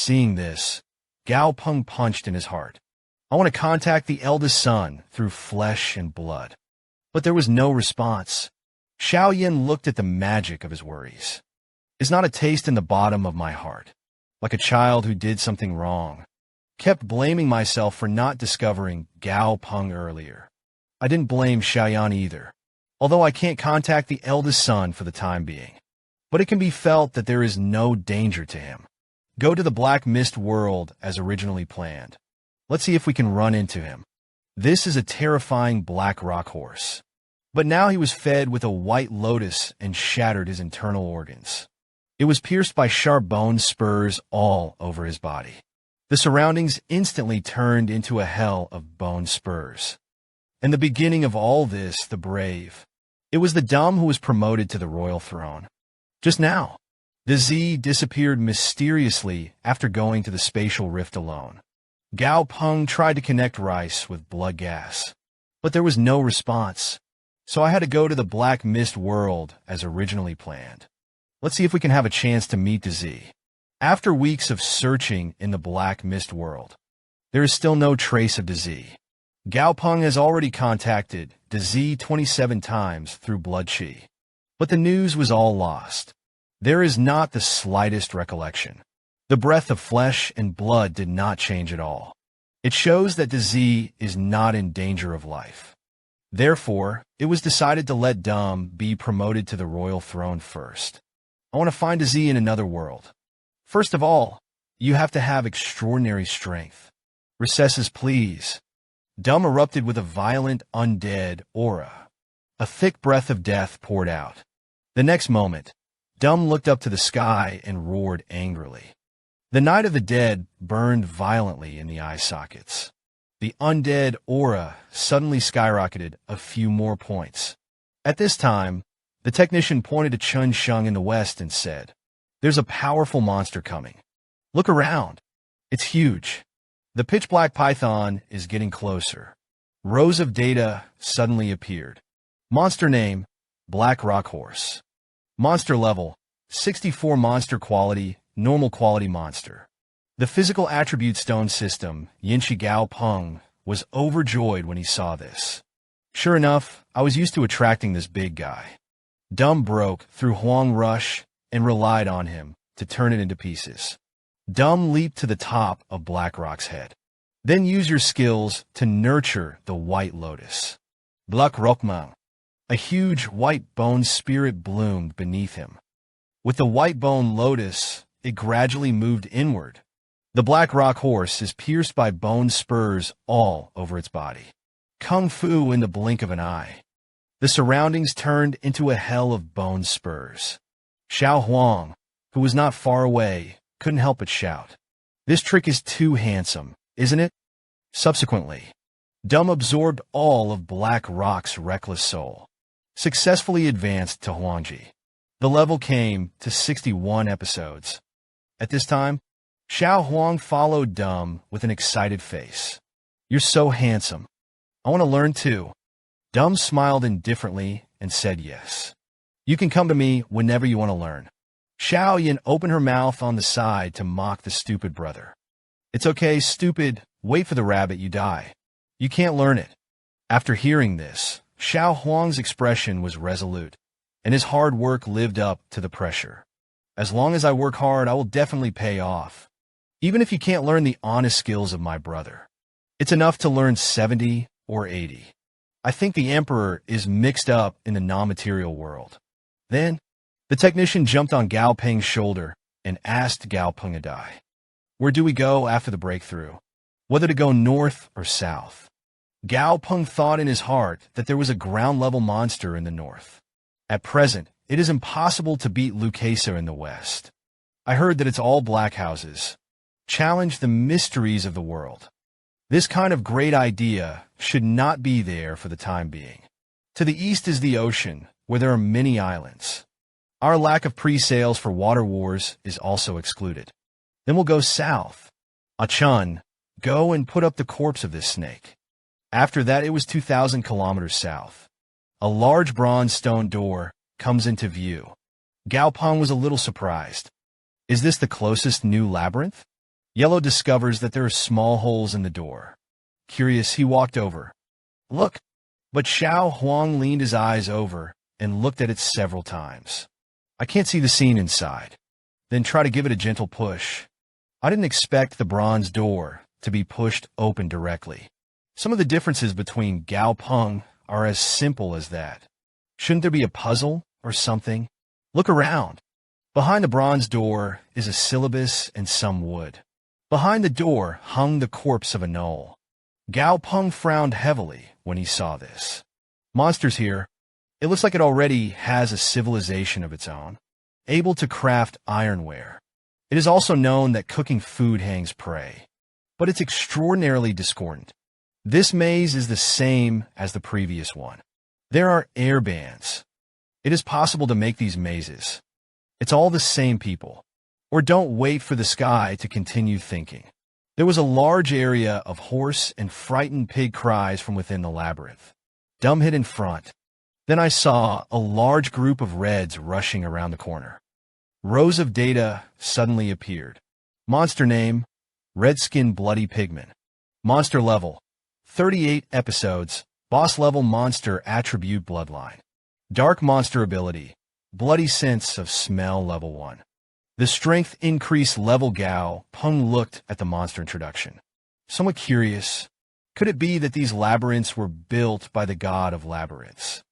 Seeing this, Gao Peng punched in his heart. I want to contact the eldest son through flesh and blood. But there was no response. Xiaoyan looked at the magic of his worries. Is not a taste in the bottom of my heart, like a child who did something wrong. Kept blaming myself for not discovering Gao Peng earlier. I didn't blame Xiaoyan either, although I can't contact the eldest son for the time being. But it can be felt that there is no danger to him. Go to the Black Mist world as originally planned. Let's see if we can run into him. This is a terrifying black rock horse. But now he was fed with a white lotus and shattered his internal organs. It was pierced by sharp bone spurs all over his body. The surroundings instantly turned into a hell of bone spurs. And the beginning of all this, the brave. It was the dumb who was promoted to the royal throne. Just now, the Z disappeared mysteriously after going to the spatial rift alone. Gao Peng tried to connect Rice with blood gas, but there was no response. So I had to go to the Black Mist world as originally planned. Let's see if we can have a chance to meet the Z. After weeks of searching in the Black Mist world, there is still no trace of the Z. Gao Peng has already contacted the Z 27 times through blood chi. But the news was all lost. There is not the slightest recollection. The breath of flesh and blood did not change at all. It shows that the Z is not in danger of life. Therefore, it was decided to let Dum be promoted to the royal throne first. I want to find a Z in another world. First of all, you have to have extraordinary strength. Recesses, please. Dum erupted with a violent, undead aura. A thick breath of death poured out. The next moment, Dum looked up to the sky and roared angrily. The Night of the Dead burned violently in the eye sockets. The undead aura suddenly skyrocketed a few more points. At this time, the technician pointed to Chun Sheng in the west and said, "There's a powerful monster coming. Look around. It's huge. The pitch-black python is getting closer." Rows of data suddenly appeared. Monster name, Black Rock Horse. Monster level, 64 monster quality, normal quality monster. The physical attribute stone system, Yinshi Gao Peng, was overjoyed when he saw this. Sure enough, I was used to attracting this big guy. Dum broke through Huang Rush and relied on him to turn it into pieces. Dum leaped to the top of Black Rock's head. Then use your skills to nurture the White Lotus. Black Rockmang. A huge white bone spirit bloomed beneath him. With the white bone lotus, it gradually moved inward. The Black Rock Horse is pierced by bone spurs all over its body. Kung Fu in the blink of an eye. The surroundings turned into a hell of bone spurs. Xiao Huang, who was not far away, couldn't help but shout. This trick is too handsome, isn't it? Subsequently, Dum absorbed all of Black Rock's reckless soul. Successfully advanced to Huangji. The level came to 61 episodes. At this time, Xiao Huang followed Dum with an excited face. "You're so handsome. I want to learn too." Dum smiled indifferently and said yes. "You can come to me whenever you want to learn." Xiao Yin opened her mouth on the side to mock the stupid brother. "It's okay, stupid. Wait for the rabbit, you die. You can't learn it." After hearing this, Xiao Huang's expression was resolute, and his hard work lived up to the pressure. "As long as I work hard, I will definitely pay off. Even if you can't learn the honest skills of my brother. It's enough to learn 70 or 80. I think the Emperor is mixed up in the non-material world." Then, the technician jumped on Gao Peng's shoulder and asked Gao Peng to die. "Where do we go after the breakthrough? Whether to go north or south?" Gao Peng thought in his heart that there was a ground-level monster in the north. At present, it is impossible to beat Lucasa in the west. I heard that it's all black houses. Challenge the mysteries of the world. This kind of great idea should not be there for the time being. To the east is the ocean, where there are many islands. Our lack of pre-sales for Water Wars is also excluded. Then we'll go south. Achun, go and put up the corpse of this snake. After that, it was 2,000 kilometers south. A large bronze stone door comes into view. Gao Peng was a little surprised. Is this the closest new labyrinth? Yellow discovers that there are small holes in the door. Curious, he walked over. Look! But Xiao Huang leaned his eyes over and looked at it several times. I can't see the scene inside. Then try to give it a gentle push. I didn't expect the bronze door to be pushed open directly. Some of the differences between Gao Peng are as simple as that. Shouldn't there be a puzzle or something? Look around. Behind the bronze door is a syllabus and some wood. Behind the door hung the corpse of a gnoll. Gao Peng frowned heavily when he saw this. Monsters here. It looks like it already has a civilization of its own, able to craft ironware. It is also known that cooking food hangs prey, but it's extraordinarily discordant. This maze is the same as the previous one. There are air bands. It is possible to make these mazes. It's all the same people. Or don't wait for the sky to continue thinking. There was a large area of hoarse and frightened pig cries from within the labyrinth. Dumb hid in front. Then I saw a large group of reds rushing around the corner. Rows of data suddenly appeared. Monster name, Redskin Bloody Pigman. Monster level, 38 episodes. Boss level monster attribute bloodline. Dark monster ability, bloody sense of smell level 1. The strength increase level. Gao Peng looked at the monster introduction. Somewhat curious. Could it be that these labyrinths were built by the god of labyrinths?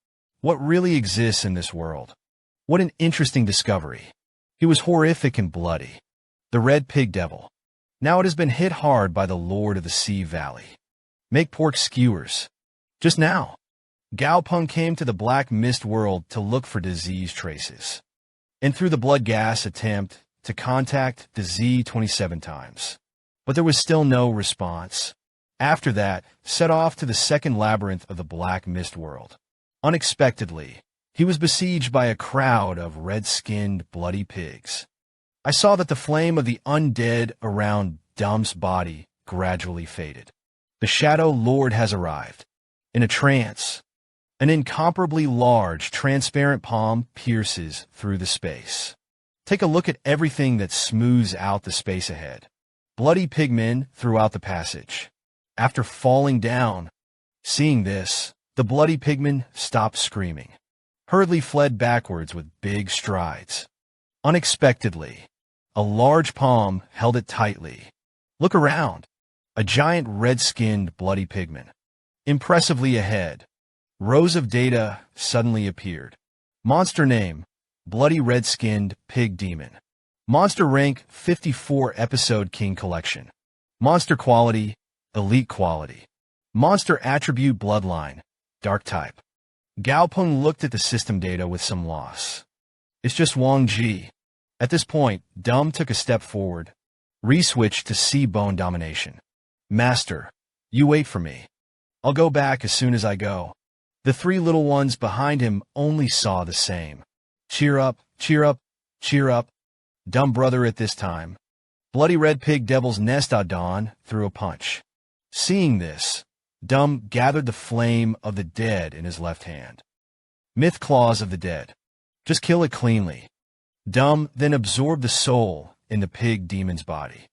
What really exists in this world? What an interesting discovery. He was horrific and bloody. The red pig devil. Now it has been hit hard by the lord of the sea valley. Make pork skewers. Just now, Gao Peng came to the black mist world to look for disease traces, and through the blood gas attempt to contact the Z 27 times. But there was still no response. After that, set off to the second labyrinth of the black mist world. Unexpectedly, he was besieged by a crowd of red-skinned, bloody pigs. I saw that the flame of the undead around Dumb's body gradually faded. The Shadow Lord has arrived. In a trance, an incomparably large, transparent palm pierces through the space. Take a look at everything that smooths out the space ahead. Bloody pigmen throughout the passage. After falling down, seeing this, the bloody pigman stopped screaming, hurriedly fled backwards with big strides. Unexpectedly, a large palm held it tightly. Look around. A giant red-skinned bloody pigman. Impressively ahead, rows of data suddenly appeared. Monster name, Bloody Red-Skinned Pig Demon. Monster rank, 54 episode King Collection. Monster quality, Elite quality. Monster attribute bloodline, Dark type. Gao Peng looked at the system data with some loss. It's just Wang Ji. At this point, Dumb took a step forward, re-switched to Sea Bone Domination. Master, you wait for me. I'll go back as soon as I go. The three little ones behind him only saw the same. Cheer up, cheer up, cheer up. Dumb brother at this time. Bloody Red Pig Devil's Nest Dawn threw a punch. Seeing this, Dumb gathered the flame of the dead in his left hand. Myth Claws of the Dead. Just kill it cleanly. Dumb then absorbed the soul in the pig demon's body.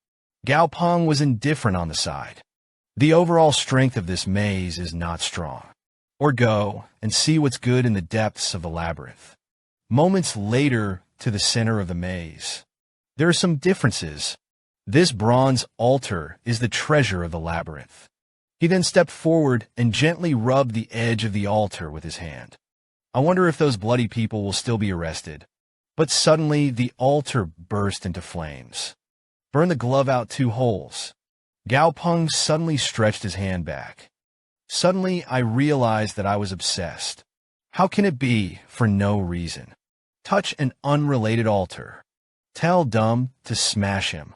Gao Peng was indifferent on the side. The overall strength of this maze is not strong. Or go and see what's good in the depths of the labyrinth. Moments later, to the center of the maze, there are some differences. This bronze altar is the treasure of the labyrinth. He then stepped forward and gently rubbed the edge of the altar with his hand. I wonder if those bloody people will still be arrested. But suddenly, the altar burst into flames. Burn the glove out 2 holes. Gao Peng suddenly stretched his hand back. Suddenly, I realized that I was obsessed. How can it be for no reason? Touch an unrelated altar. Tell Dumb to smash him.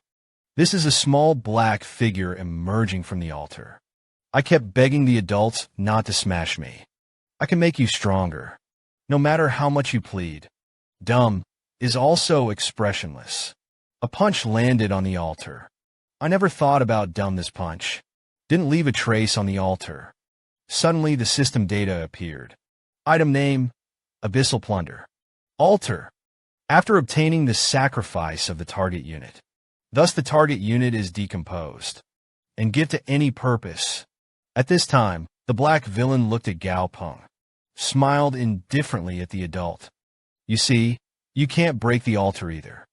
This is a small black figure emerging from the altar. I kept begging the adults not to smash me. I can make you stronger. No matter how much you plead. Dumb is also expressionless. A punch landed on the altar. I never thought about Dumb this punch. Didn't leave a trace on the altar. Suddenly the system data appeared. Item name, Abyssal Plunder. Altar. After obtaining the sacrifice of the target unit, Thus the target unit is decomposed and give to any purpose. At this time, the black villain looked at Gao Peng, smiled indifferently at the adult. You see, you can't break the altar either.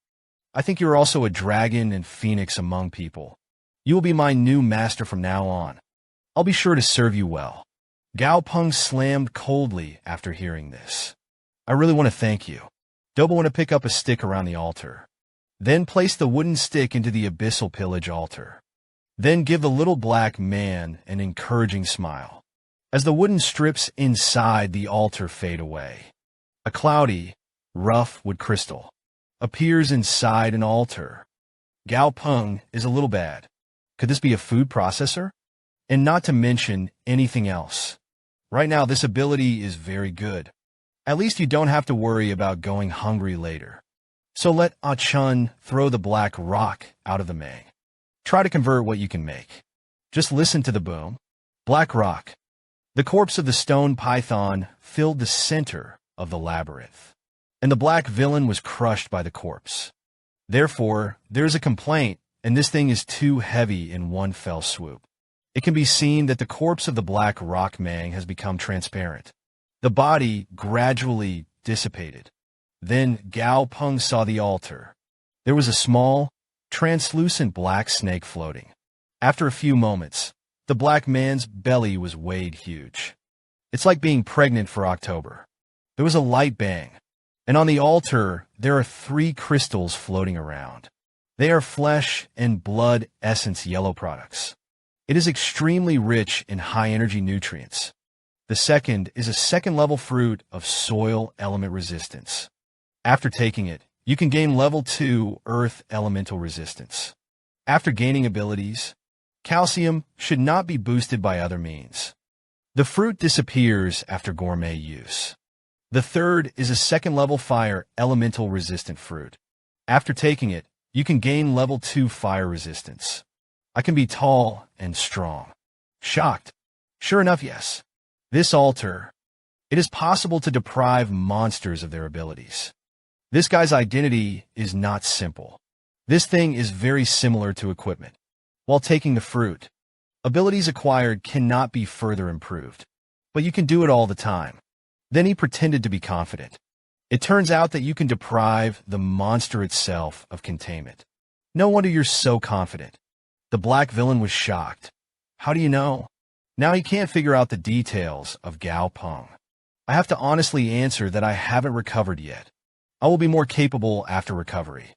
I think you're also a dragon and phoenix among people. You will be my new master from now on. I'll be sure to serve you well. Gao Peng slammed coldly after hearing this. I really want to thank you. Dobo want to pick up a stick around the altar. Then place the wooden stick into the abyssal pillage altar. Then give the little black man an encouraging smile. As the wooden strips inside the altar fade away, a cloudy, rough wood crystal appears inside an altar. Gao Peng is a little bad. Could this be a food processor? And not to mention anything else. Right now, this ability is very good. At least you don't have to worry about going hungry later. So let Ah-chun throw the black rock out of the Mang. Try to convert what you can make. Just listen to the boom. Black rock. The corpse of the stone python filled the center of the labyrinth, and the black villain was crushed by the corpse. Therefore, there's a complaint, and this thing is too heavy in one fell swoop. It can be seen that the corpse of the black rock Mang has become transparent. The body gradually dissipated. Then Gao Peng saw the altar. There was a small, translucent black snake floating. After a few moments, the black man's belly was weighed huge. It's like being pregnant for October. There was a light bang, and on the altar there are 3 crystals floating around. They are flesh and blood essence yellow products. It is extremely rich in high-energy nutrients. The second is a second-level fruit of soil element resistance. After taking it, you can gain level 2 earth elemental resistance. After gaining abilities, calcium should not be boosted by other means. The fruit disappears after gourmet use. The third is a second-level fire elemental resistant fruit. After taking it, you can gain level 2 fire resistance. I can be tall and strong. Shocked. Sure enough, yes. This altar, it is possible to deprive monsters of their abilities. This guy's identity is not simple. This thing is very similar to equipment. While taking the fruit, abilities acquired cannot be further improved, but you can do it all the time. Then he pretended to be confident. It turns out that you can deprive the monster itself of containment. No wonder you're so confident. The black villain was shocked. How do you know? Now he can't figure out the details of Gao Peng. I have to honestly answer that I haven't recovered yet. I will be more capable after recovery.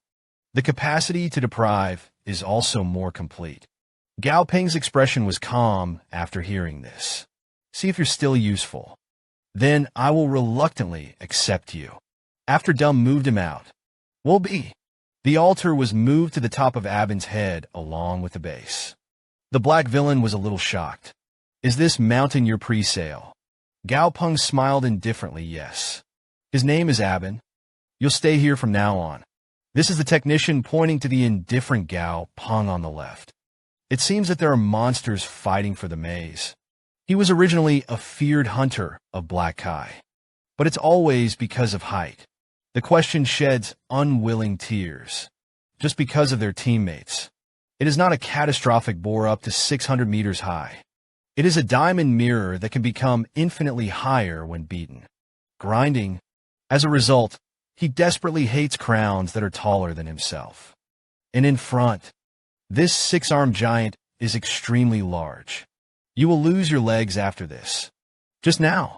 The capacity to deprive is also more complete. Gao Peng's expression was calm after hearing this. See if you're still useful. Then I will reluctantly accept you. After Dumb moved him out. Will be. The altar was moved to the top of Abin's head along with the base. The black villain was a little shocked. Is this mounting your pre-sale? Gao Peng smiled indifferently, yes. His name is Abin. You'll stay here from now on. This is the technician pointing to the indifferent Gao Peng on the left. It seems that there are monsters fighting for the maze. He was originally a feared hunter of Black Kai, but it's always because of height. The question sheds unwilling tears, just because of their teammates. It is not a catastrophic bore up to 600 meters high. It is a diamond mirror that can become infinitely higher when beaten. Grinding. As a result, he desperately hates crowns that are taller than himself. And in front, this 6-armed giant is extremely large. You will lose your legs after this. Just now,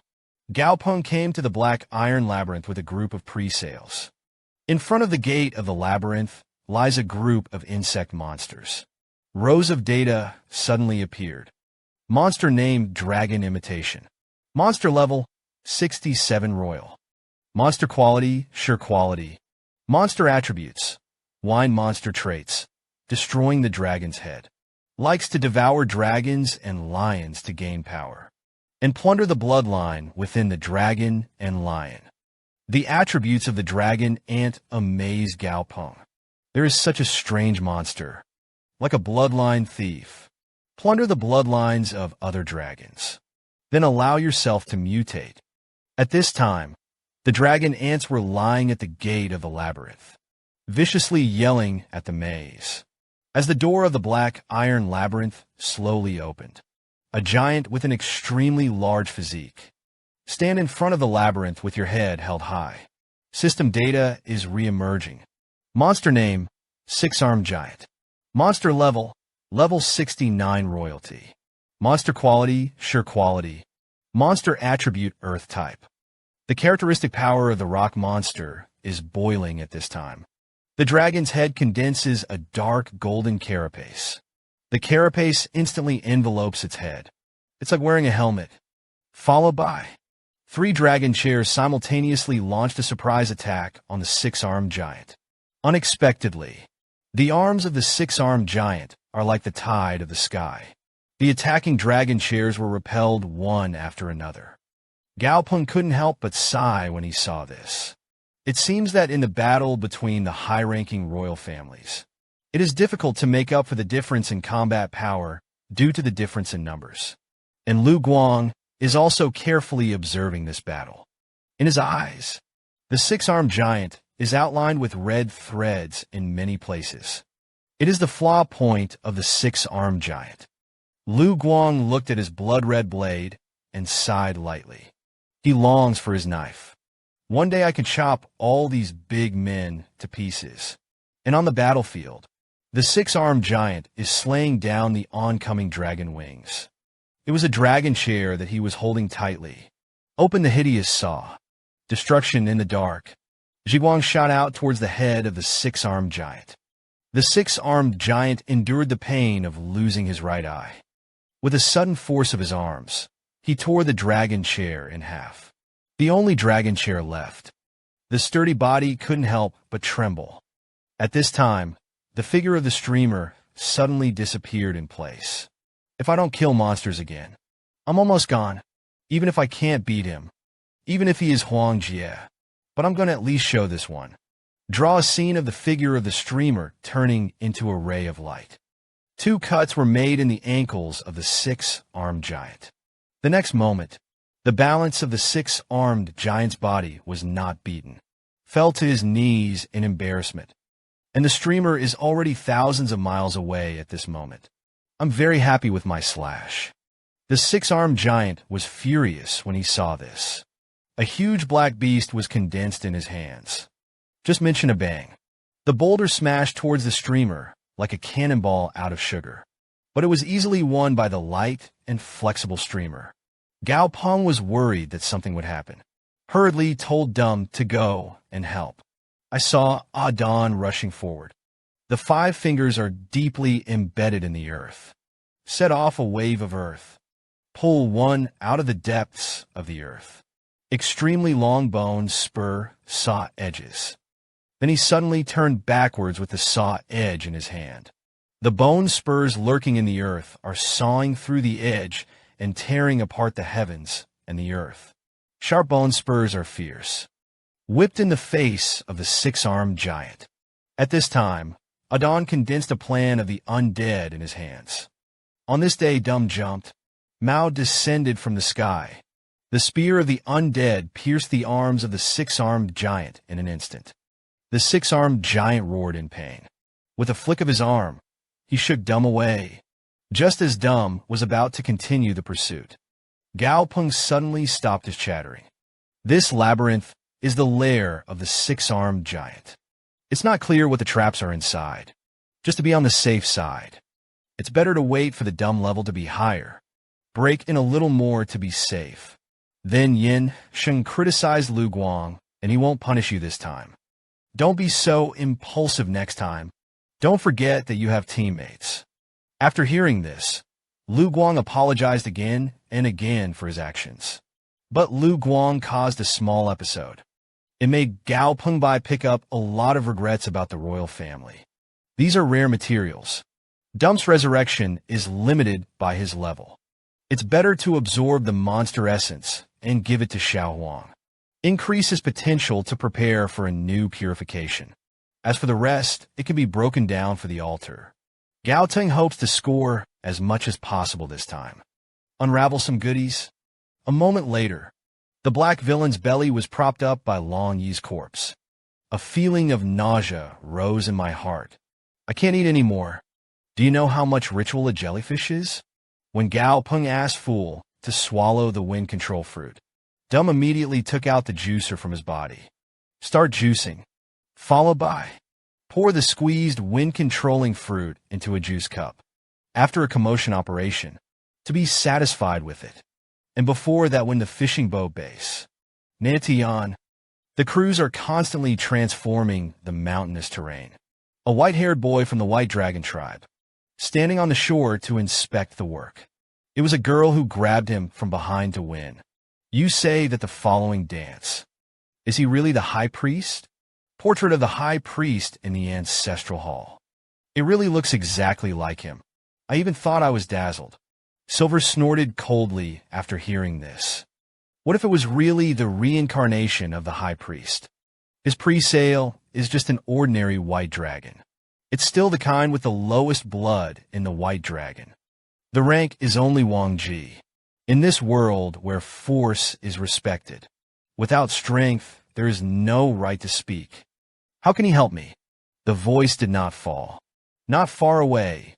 Gao Peng came to the Black Iron Labyrinth with a group of pre-sales. In front of the gate of the labyrinth lies a group of insect monsters. Rows of data suddenly appeared. Monster named Dragon Imitation. Monster level, 67 Royal. Monster quality, Sure quality. Monster attributes, Wine monster traits, destroying the dragon's head. Likes to devour dragons and lions to gain power. And plunder the bloodline within the dragon and lion. The attributes of the dragon ant amaze Gao Peng. There is such a strange monster, like a bloodline thief. Plunder the bloodlines of other dragons. Then allow yourself to mutate. At this time, the dragon ants were lying at the gate of the labyrinth, viciously yelling at the maze. as the door of the black iron labyrinth slowly opened. A giant with an extremely large physique. Stand in front of the labyrinth with your head held high. System data is re-emerging. Monster name, Six-Armed Giant. Monster level, level 69 royalty. Monster quality, sure quality. Monster attribute, earth type. The characteristic power of the rock monster is boiling at this time. The dragon's head condenses a dark golden carapace. The carapace instantly envelopes its head. It's like wearing a helmet. Followed by 3 dragon chairs simultaneously launched a surprise attack on the six-armed giant. Unexpectedly, the arms of the six-armed giant are like the tide of the sky. The attacking dragon chairs were repelled one after another. Gao Peng couldn't help but sigh when he saw this. It seems that in the battle between the high-ranking royal families, it is difficult to make up for the difference in combat power due to the difference in numbers. And Lu Guang is also carefully observing this battle. In his eyes, the six-armed giant is outlined with red threads in many places. It is the flaw point of the six-armed giant. Lu Guang looked at his blood-red blade and sighed lightly. He longs for his knife. One day I can chop all these big men to pieces. And on the battlefield, the six-armed giant is slaying down the oncoming dragon wings. It was a dragon chair that he was holding tightly. Open the hideous saw. Destruction in the dark. Zhiguang shot out towards the head of the six-armed giant. The six-armed giant endured the pain of losing his right eye. With a sudden force of his arms, he tore the dragon chair in half. The only dragon chair left. The sturdy body couldn't help but tremble. At this time, the figure of the streamer suddenly disappeared in place. If I don't kill monsters again, I'm almost gone. Even if I can't beat him. Even if he is Huang Jie. But I'm going to at least show this one. Draw a scene of the figure of the streamer turning into a ray of light. 2 cuts were made in the ankles of the six-armed giant. The next moment, the balance of the six-armed giant's body was not beaten. Fell to his knees in embarrassment. And the streamer is already thousands of miles away at this moment. I'm very happy with my slash. The six-armed giant was furious when he saw this. A huge black beast was condensed in his hands. Just mention a bang. The boulder smashed towards the streamer like a cannonball out of sugar. But it was easily won by the light and flexible streamer. Gao Peng was worried that something would happen. Hurriedly told Dum to go and help. I saw Adon rushing forward. The 5 fingers are deeply embedded in the earth. Set off a wave of earth. Pull one out of the depths of the earth. Extremely long bones spur saw edges. Then he suddenly turned backwards with the saw edge in his hand. The bone spurs lurking in the earth are sawing through the edge and tearing apart the heavens and the earth. Sharp bone spurs are fierce. Whipped in the face of the six-armed giant. At this time, Adon condensed a plan of the undead in his hands. On this day Dum jumped. Mao descended from the sky. The spear of the undead pierced the arms of the six-armed giant in an instant. The six-armed giant roared in pain. With a flick of his arm, he shook Dum away. Just as Dum was about to continue the pursuit, Gao Peng suddenly stopped his chattering. This labyrinth is the lair of the six-armed giant. It's not clear what the traps are inside. Just to be on the safe side, it's better to wait for the Dum level to be higher. Break in a little more to be safe. Then Yin Sheng criticized Lu Guang, and he won't punish you this time. Don't be so impulsive next time. Don't forget that you have teammates. After hearing this, Lu Guang apologized again and again for his actions. But Lu Guang caused a small episode. It made Gao Peng Bai pick up a lot of regrets about the royal family. These are rare materials. Dum's resurrection is limited by his level. It's better to absorb the monster essence and give it to Xiao Huang. Increase his potential to prepare for a new purification. As for the rest, it can be broken down for the altar. Gao Teng hopes to score as much as possible this time. Unravel some goodies. A moment later, the black villain's belly was propped up by Long Yi's corpse. A feeling of nausea rose in my heart. I can't eat anymore. Do you know how much ritual a jellyfish is? When Gao Peng asked Fool to swallow the wind control fruit, Dumb immediately took out the juicer from his body. Start juicing, followed by pour the squeezed wind-controlling fruit into a juice cup. After a commotion operation, to be satisfied with it. And before that, when the fishing boat base, Natian, the crews are constantly transforming the mountainous terrain. A white-haired boy from the White Dragon tribe, standing on the shore to inspect the work. It was a girl who grabbed him from behind to win. You say that the following dance. Is he really the high priest? Portrait of the high priest in the ancestral hall. It really looks exactly like him. I even thought I was dazzled. Silver snorted coldly after hearing this. What if it was really the reincarnation of the high priest? His pre-sale is just an ordinary white dragon. It's still the kind with the lowest blood in the white dragon. The rank is only Wang Ji. In this world where force is respected, without strength, there is no right to speak. How can he help me? The voice did not fall. Not far away,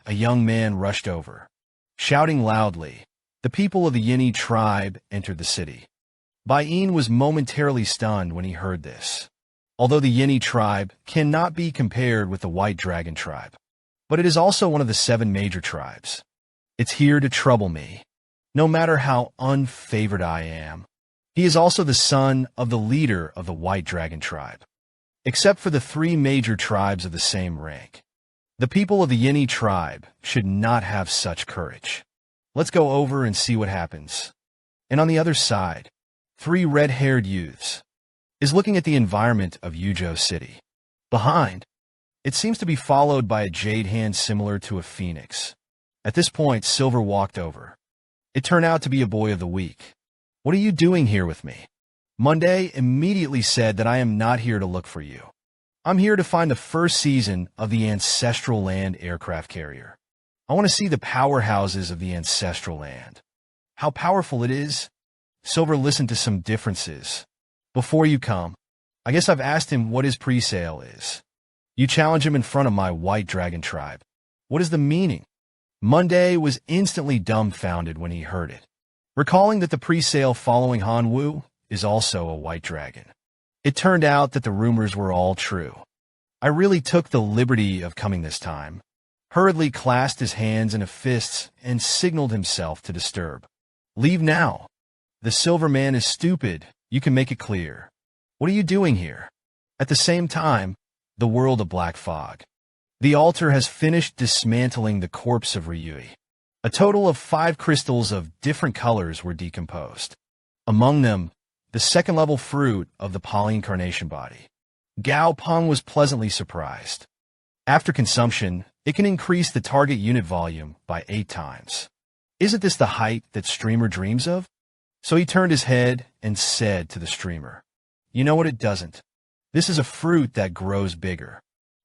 a young man rushed over, shouting loudly. The people of the Yini tribe entered the city. Baiyin was momentarily stunned when he heard this. Although the Yini tribe cannot be compared with the White Dragon tribe, but it is also one of the 7 major tribes. It's here to trouble me, no matter how unfavored I am. He is also the son of the leader of the White Dragon tribe. Except for the 3 major tribes of the same rank, the people of the Yini tribe should not have such courage. Let's go over and see what happens. And on the other side, 3 red-haired youths is looking at the environment of Yuzhou City. Behind, it seems to be followed by a jade hand similar to a phoenix. At this point, Silver walked over. It turned out to be a boy of the week. What are you doing here with me? Monday immediately said that I am not here to look for you. I'm here to find the first season of the Ancestral Land aircraft carrier. I want to see the powerhouses of the Ancestral Land. How powerful it is? Silver listened to some differences. Before you come, I guess I've asked him what his pre-sale is. You challenge him in front of my White Dragon tribe. What is the meaning? Monday was instantly dumbfounded when he heard it, recalling that the pre-sale following Han Wu is also a white dragon. It turned out that the rumors were all true. I really took the liberty of coming this time, hurriedly clasped his hands in a fists and signaled himself to disturb. Leave now. The Silver Man is stupid, you can make it clear. What are you doing here? At the same time, the world of black fog. The altar has finished dismantling the corpse of Ryui. A total of 5 crystals of different colors were decomposed. Among them, the 2nd-level fruit of the polyincarnation body. Gao Peng was pleasantly surprised. After consumption, it can increase the target unit volume by 8 times. Isn't this the height that streamer dreams of? So he turned his head and said to the streamer, you know what, it doesn't. This is a fruit that grows bigger.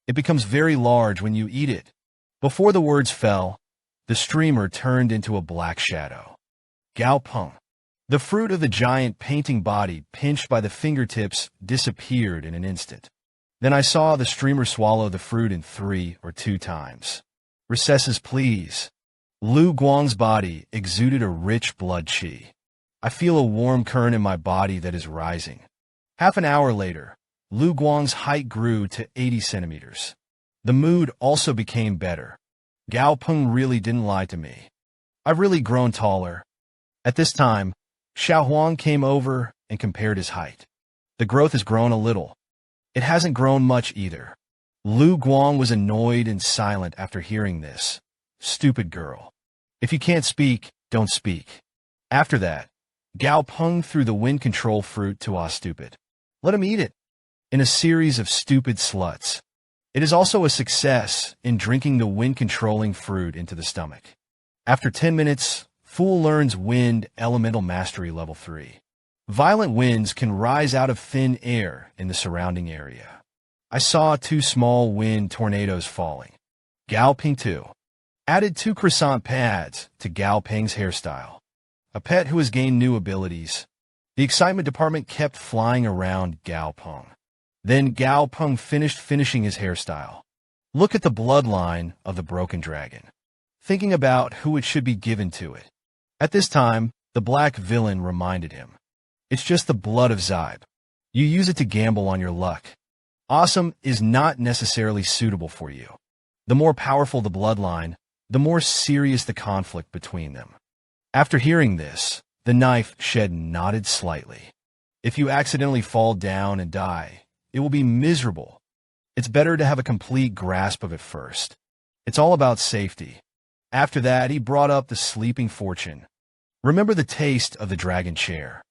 It becomes very large when you eat it. Before the words fell, the streamer turned into a black shadow. Gao Peng. The fruit of the giant painting body pinched by the fingertips disappeared in an instant. Then I saw the streamer swallow the fruit in 3 or 2 times. Recesses, please. Lu Guang's body exuded a rich blood qi. I feel a warm current in my body that is rising. Half an hour later, Lu Guang's height grew to 80 centimeters. The mood also became better. Gao Peng really didn't lie to me. I've really grown taller. At this time, Xiao Huang came over and compared his height. The growth has grown a little. It hasn't grown much either. Lu Guang was annoyed and silent after hearing this. Stupid girl. If you can't speak, don't speak. After that, Gao Peng threw the wind control fruit to Ah Stupid. Let him eat it. In a series of stupid sluts. It is also a success in drinking the wind-controlling fruit into the stomach. After 10 minutes, Fool learns Wind Elemental Mastery Level 3. Violent winds can rise out of thin air in the surrounding area. I saw 2 small wind tornadoes falling. Gao Peng 2. Added 2 croissant pads to Gao Peng's hairstyle. A pet who has gained new abilities. The excitement department kept flying around Gao Peng. Then Gao Peng finished finishing his hairstyle. Look at the bloodline of the broken dragon, thinking about who it should be given to it. At this time, the black villain reminded him, "It's just the blood of Zybe. You use it to gamble on your luck. Awesome is not necessarily suitable for you. The more powerful the bloodline, the more serious the conflict between them." After hearing this, the knife shed nodded slightly. "If you accidentally fall down and die, it will be miserable. It's better to have a complete grasp of it first. It's all about safety." After that, he brought up the sleeping fortune. "Remember the taste of the dragon chair.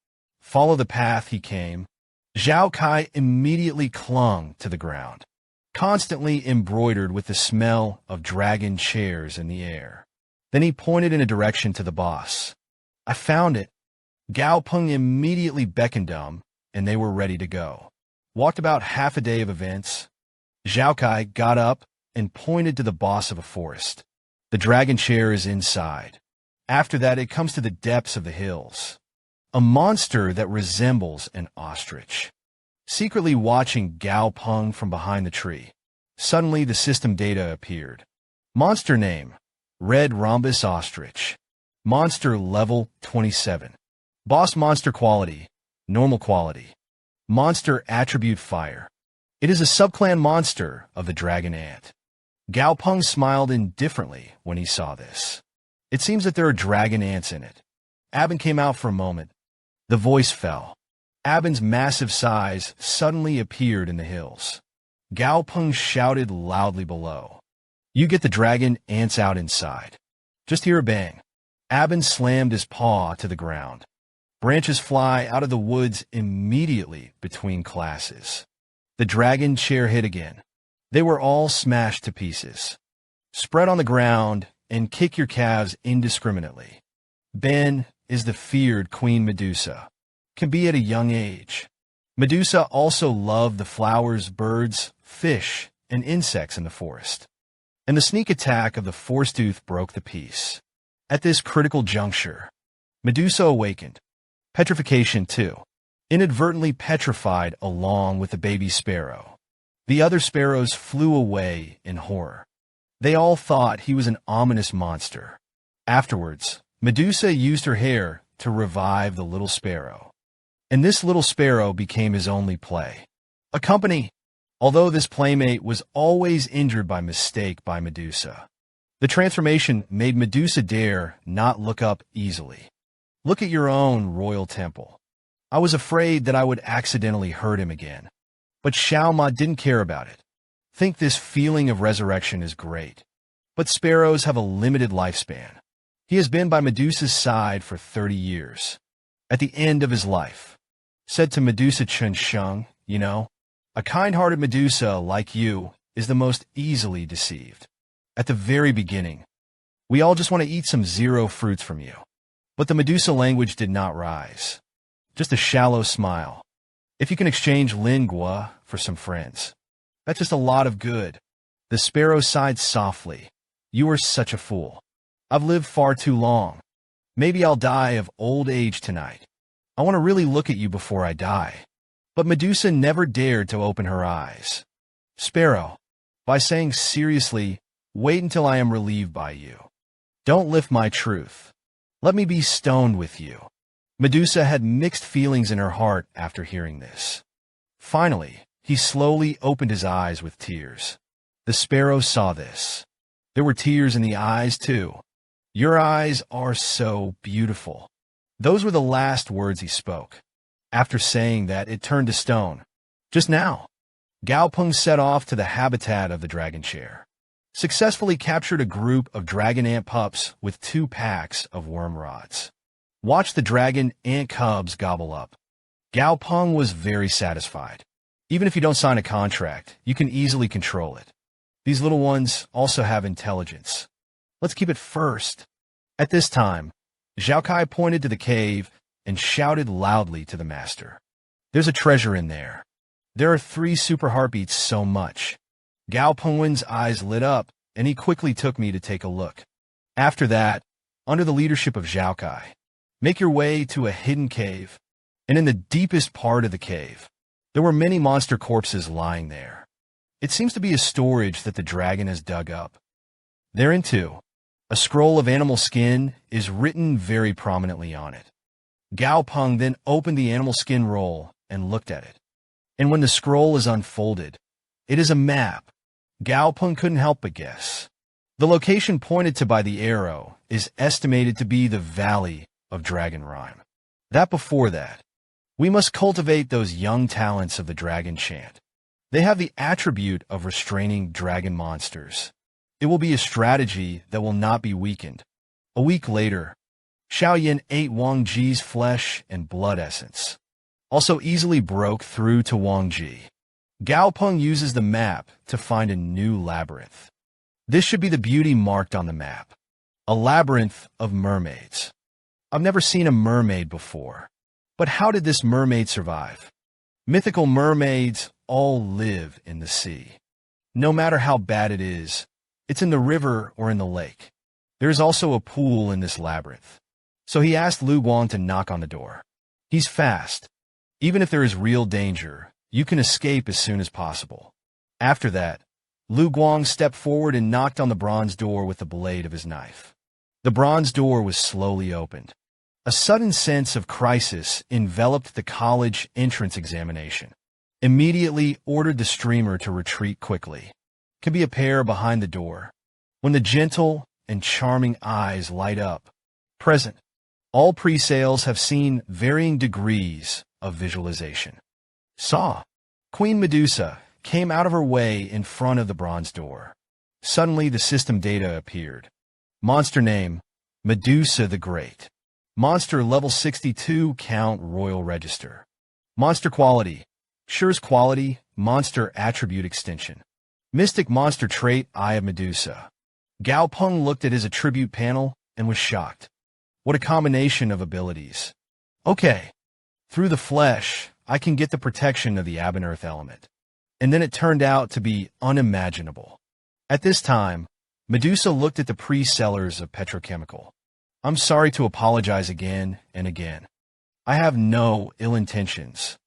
Follow the path he came." Zhao Kai immediately clung to the ground, constantly embroidered with the smell of dragon chairs in the air. Then he pointed in a direction to the boss. "I found it." Gao Peng immediately beckoned them, and they were ready to go. Walked about half a day of events. Zhao Kai got up and pointed to the boss of a forest. "The dragon chair is inside. After that, it comes to the depths of the hills. A monster that resembles an ostrich." Secretly watching Gao Peng from behind the tree, suddenly the system data appeared. Monster name, Red Rhombus Ostrich. Monster level 27. Boss monster quality, normal quality. Monster attribute fire. It is a subclan monster of the dragon ant. Gao Peng smiled indifferently when he saw this. "It seems that there are dragon ants in it." Abin came out for a moment. The voice fell. Abin's massive size suddenly appeared in the hills. Gao Peng shouted loudly below, "You get the dragon ants out inside." Just hear a bang. Abin slammed his paw to the ground. Branches fly out of the woods immediately between classes. The dragon chair hit again. They were all smashed to pieces. Spread on the ground and kick your calves indiscriminately. Ben is the feared Queen Medusa. Can be at a young age. Medusa also loved the flowers, birds, fish, and insects in the forest. And the sneak attack of the Force-tooth broke the peace. At this critical juncture, Medusa awakened. Petrification too. Inadvertently petrified along with the baby sparrow. The other sparrows flew away in horror. They all thought he was an ominous monster. Afterwards, Medusa used her hair to revive the little sparrow. And this little sparrow became his only play. A company, although this playmate was always injured by mistake by Medusa. The transformation made Medusa dare not look up easily. Look at your own royal temple. I was afraid that I would accidentally hurt him again. But Xiao Ma didn't care about it. Think this feeling of resurrection is great. But sparrows have a limited lifespan. He has been by Medusa's side for 30 years. At the end of his life, said to Medusa Chun Sheng, "You know, a kind-hearted Medusa like you is the most easily deceived. At the very beginning, we all just want to eat some zero fruits from you." But the Medusa language did not rise. Just a shallow smile. If you can exchange lingua for some friends, that's just a lot of good. The sparrow sighed softly. "You are such a fool. I've lived far too long. Maybe I'll die of old age tonight. I want to really look at you before I die." But Medusa never dared to open her eyes. "Sparrow," by saying seriously, "wait until I am relieved by you. Don't lift my truth. Let me be stoned with you." Medusa had mixed feelings in her heart after hearing this. Finally, he slowly opened his eyes with tears. The sparrow saw this. There were tears in the eyes, too. "Your eyes are so beautiful." Those were the last words he spoke. After saying that, it turned to stone. Just now, Gao Peng set off to the habitat of the dragon chair. Successfully captured a group of dragon ant pups with 2 packs of worm rods. Watched the dragon ant cubs gobble up. Gao Peng was very satisfied. Even if you don't sign a contract, you can easily control it. These little ones also have intelligence. Let's keep it first. At this time, Zhao Kai pointed to the cave and shouted loudly to the master. "There's a treasure in there. There are 3 super heartbeats so much." Gao Pengwen's eyes lit up, and he quickly took me to take a look. After that, under the leadership of Zhao Kai, make your way to a hidden cave, and in the deepest part of the cave, there were many monster corpses lying there. It seems to be a storage that the dragon has dug up. Therein too, a scroll of animal skin is written very prominently on it. Gao Peng then opened the animal skin roll and looked at it. And when the scroll is unfolded, it is a map. Gao Peng couldn't help but guess. The location pointed to by the arrow is estimated to be the Valley of Dragon Rhyme. That before that, we must cultivate those young talents of the dragon chant. They have the attribute of restraining dragon monsters. It will be a strategy that will not be weakened. A week later, Xiaoyan ate Wang Ji's flesh and blood essence. Also easily broke through to Wang Ji. Gao Peng uses the map to find a new labyrinth. This should be the beauty marked on the map. A labyrinth of mermaids. I've never seen a mermaid before. But how did this mermaid survive? Mythical mermaids all live in the sea. No matter how bad it is, it's in the river or in the lake. There is also a pool in this labyrinth. So he asked Lu Guang to knock on the door. He's fast. Even if there is real danger, you can escape as soon as possible. After that, Lu Guang stepped forward and knocked on the bronze door with the blade of his knife. The bronze door was slowly opened. A sudden sense of crisis enveloped the college entrance examination. Immediately ordered the streamer to retreat quickly. Could be a pair behind the door. When the gentle and charming eyes light up. Present. All pre-sales have seen varying degrees of visualization. Saw. Queen Medusa came out of her way in front of the bronze door. Suddenly the system data appeared. Monster name, Medusa the Great. Monster level 62 count Royal Register. Monster quality, Sure's quality, monster attribute extension. Mystic monster trait, Eye of Medusa. Gao Peng looked at his attribute panel and was shocked. What a combination of abilities. Okay. Through the flesh, I can get the protection of the ab and earth element. And then it turned out to be unimaginable. At this time, Medusa looked at the pre-sellers of petrochemical. I'm sorry to apologize again and again. I have no ill intentions.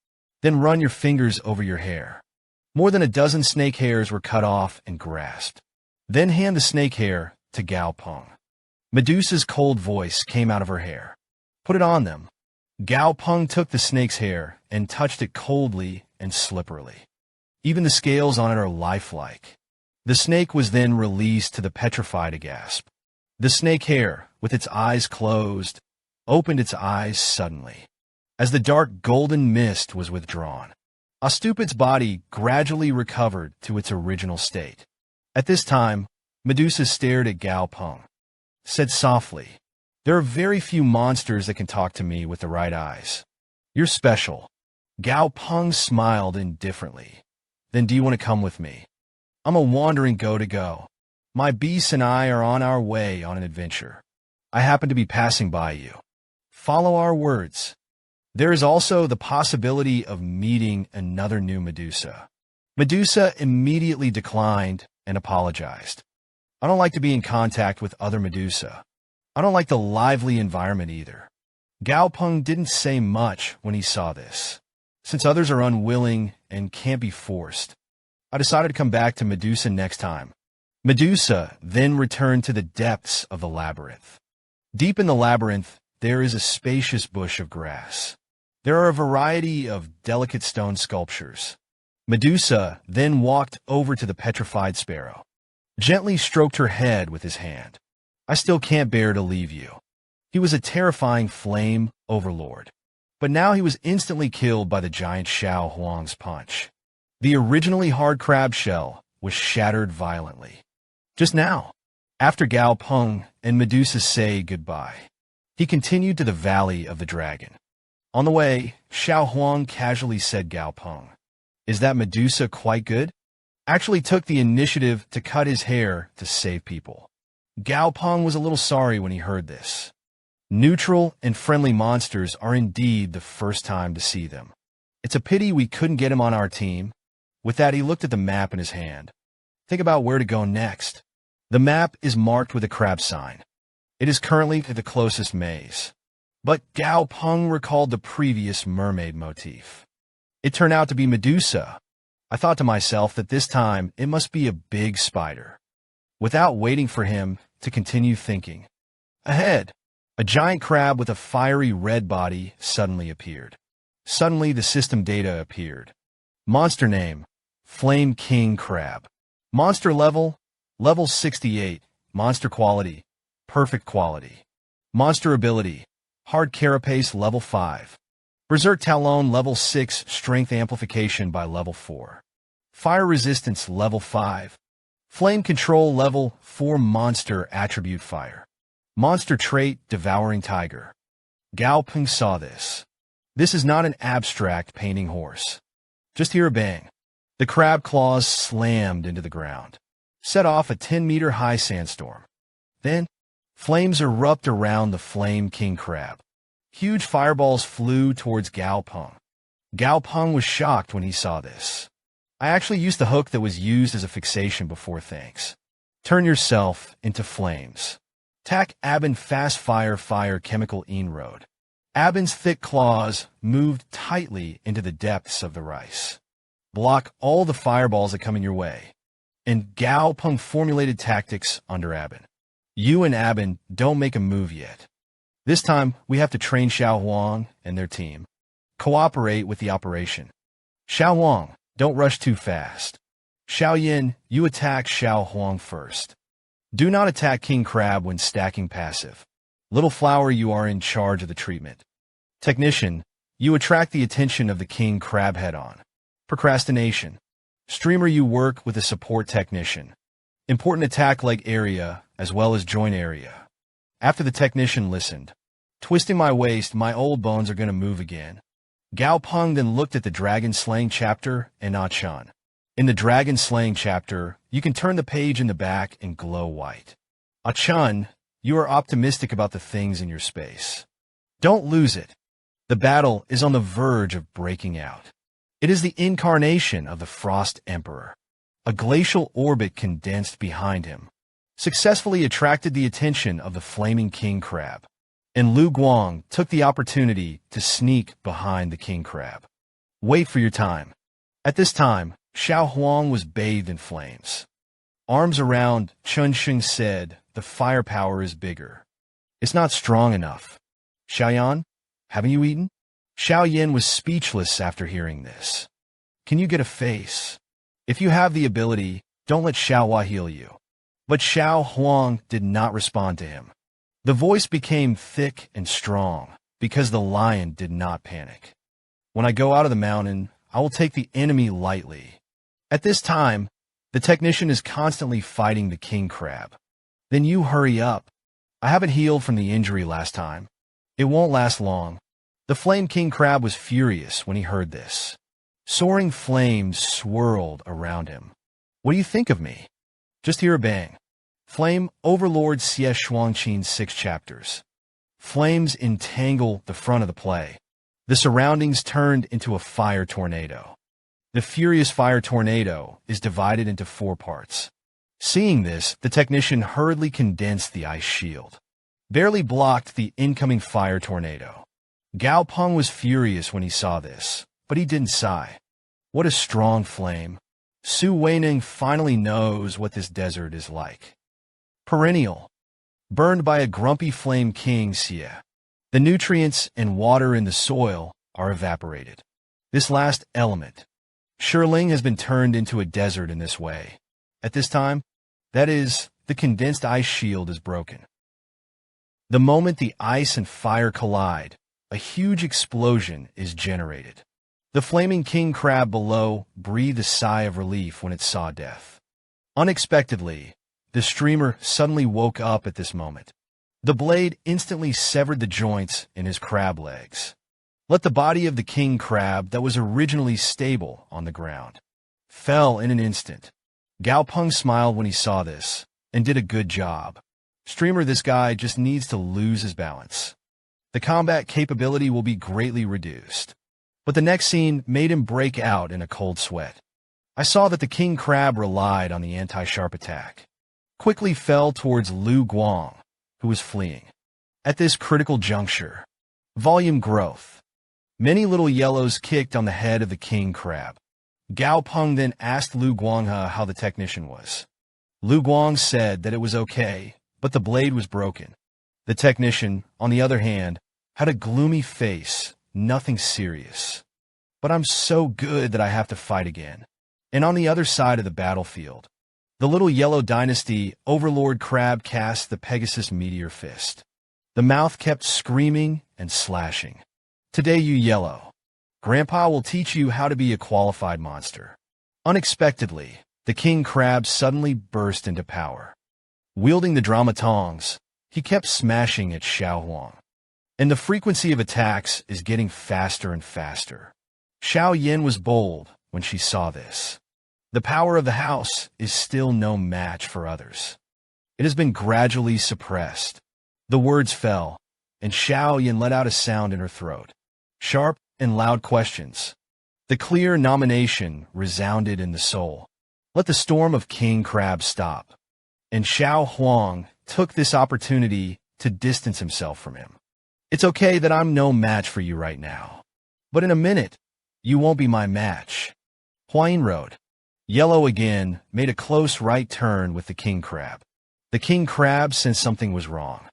Then run your fingers over your hair. More than a dozen snake hairs were cut off and grasped. Then hand the snake hair to Gao Peng. Medusa's cold voice came out of her hair. Put it on them. Gao Peng took the snake's hair and touched it coldly and slipperily. Even the scales on it are lifelike. The snake was then released to the petrified to gasp. The snake hair, with its eyes closed, opened its eyes suddenly. As the dark golden mist was withdrawn, Ostupid's body gradually recovered to its original state. At this time, Medusa stared at Gao Peng. Said softly, "There are very few monsters that can talk to me with the right eyes. You're special." Gao Peng smiled indifferently. "Then do you want to come with me? I'm a wandering go-to-go. My beasts and I are on our way on an adventure. I happen to be passing by you. Follow our words." There is also the possibility of meeting another new Medusa. Medusa immediately declined and apologized. I don't like to be in contact with other Medusa. I don't like the lively environment either. Gao Peng didn't say much when he saw this. Since others are unwilling and can't be forced, I decided to come back to Medusa next time. Medusa then returned to the depths of the labyrinth. Deep in the labyrinth, there is a spacious bush of grass. There are a variety of delicate stone sculptures. Medusa then walked over to the petrified sparrow. Gently stroked her head with his hand. "I still can't bear to leave you." He was a terrifying flame overlord. But now he was instantly killed by the giant Xiao Huang's punch. The originally hard crab shell was shattered violently. Just now, after Gao Peng and Medusa say goodbye, he continued to the Valley of the Dragon. On the way, Xiao Huang casually said Gao Peng, "Is that Medusa quite good?" Actually took the initiative to cut his hair to save people. Gao Peng was a little sorry when he heard this. Neutral and friendly monsters are indeed the first time to see them. It's a pity we couldn't get him on our team. With that, he looked at the map in his hand. Think about where to go next. The map is marked with a crab sign. It is currently the closest maze. But Gao Peng recalled the previous mermaid motif. It turned out to be Medusa. I thought to myself that this time it must be a big spider. Without waiting for him to continue thinking, ahead, a giant crab with a fiery red body suddenly appeared. Suddenly, the system data appeared. Monster name, Flame King Crab. Monster level, level 68. Monster quality, perfect quality. Monster ability, hard carapace level 5. Berserk Talon level 6, strength amplification by level 4. Fire resistance level 5. Flame control level 4, monster attribute fire. Monster trait, devouring tiger. Gao Peng saw this. This is not an abstract painting horse. Just hear a bang. The crab claws slammed into the ground, set off a 10-meter-high sandstorm. Then, flames erupt around the Flame King Crab. Huge fireballs flew towards Gao Peng. Gao Peng was shocked when he saw this. I actually used the hook that was used as a fixation before, thanks. Turn yourself into flames. Tack Abin fast fire chemical enroad. Abin's thick claws moved tightly into the depths of the rice. Block all the fireballs that come in your way. And Gao Peng formulated tactics under Abin. You and Abin don't make a move yet. This time, we have to train Xiao Huang and their team. Cooperate with the operation. Xiao Huang, don't rush too fast. Xiao Yin, you attack Xiao Huang first. Do not attack King Crab when stacking passive. Little Flower, you are in charge of the treatment. Technician, you attract the attention of the King Crab head-on. Procrastination. Streamer, you work with a support technician. Important attack leg area as well as joint area. After the technician listened, twisting my waist, my old bones are going to move again. Gao Peng then looked at the dragon slaying chapter and Achan. In the dragon slaying chapter, you can turn the page in the back and glow white. Achan, you are optimistic about the things in your space. Don't lose it. The battle is on the verge of breaking out. It is the incarnation of the Frost Emperor. A glacial orbit condensed behind him, successfully attracted the attention of the Flaming King Crab, and Lu Guang took the opportunity to sneak behind the King Crab. Wait for your time. At this time, Xiao Huang was bathed in flames. Arms around, Chun Sheng said, the firepower is bigger. It's not strong enough. Xiaoyan, haven't you eaten? Xiao Yin was speechless after hearing this. Can you get a face? If you have the ability, don't let Xiao Hua heal you. But Xiao Huang did not respond to him. The voice became thick and strong because the lion did not panic. When I go out of the mountain, I will take the enemy lightly. At this time, the technician is constantly fighting the King Crab. Then you hurry up. I haven't healed from the injury last time. It won't last long. The Flame King Crab was furious when he heard this. Soaring flames swirled around him. What do you think of me? Just hear a bang. Flame Overlord Xie Shuangqin 6 chapters. Flames entangle the front of the play. The surroundings turned into a fire tornado. The furious fire tornado is divided into 4 parts. Seeing this, the technician hurriedly condensed the ice shield. Barely blocked the incoming fire tornado. Gao Peng was furious when he saw this, but he didn't sigh. What a strong flame. Su Weining finally knows what this desert is like. Perennial. Burned by a grumpy flame king Xie. The nutrients and water in the soil are evaporated. This last element, Shirling, has been turned into a desert in this way. At this time, that is, the condensed ice shield is broken. The moment the ice and fire collide, a huge explosion is generated. The Flaming King Crab below breathed a sigh of relief when it saw death. Unexpectedly, the streamer suddenly woke up at this moment. The blade instantly severed the joints in his crab legs. Let the body of the King Crab that was originally stable on the ground fell in an instant. Gao Peng smiled when he saw this and did a good job. Streamer, this guy just needs to lose his balance. The combat capability will be greatly reduced. But the next scene made him break out in a cold sweat. I saw that the King Crab relied on the anti-sharp attack. Quickly fell towards Lu Guang, who was fleeing. At this critical juncture, volume growth. Many little yellows kicked on the head of the King Crab. Gao Peng then asked Lu Guanghe how the technician was. Lu Guang said that it was okay, but the blade was broken. The technician, on the other hand, had a gloomy face, nothing serious. But I'm so good that I have to fight again. And on the other side of the battlefield, the little yellow dynasty Overlord Crab cast the Pegasus Meteor Fist. The mouth kept screaming and slashing. Today, you yellow. Grandpa will teach you how to be a qualified monster. Unexpectedly, the king crab suddenly burst into power. Wielding the drama tongs, he kept smashing at Xiao Huang. And the frequency of attacks is getting faster and faster. Xiao Yin was bold when she saw this. The power of the house is still no match for others. It has been gradually suppressed. The words fell, and Xiao Yin let out a sound in her throat. Sharp and loud questions. The clear nomination resounded in the soul. Let the storm of King Crab stop. And Xiao Huang took this opportunity to distance himself from him. It's okay that I'm no match for you right now. But in a minute, you won't be my match. Huayin rode. Yellow again made a close right turn with the king crab. The king crab sensed something was wrong.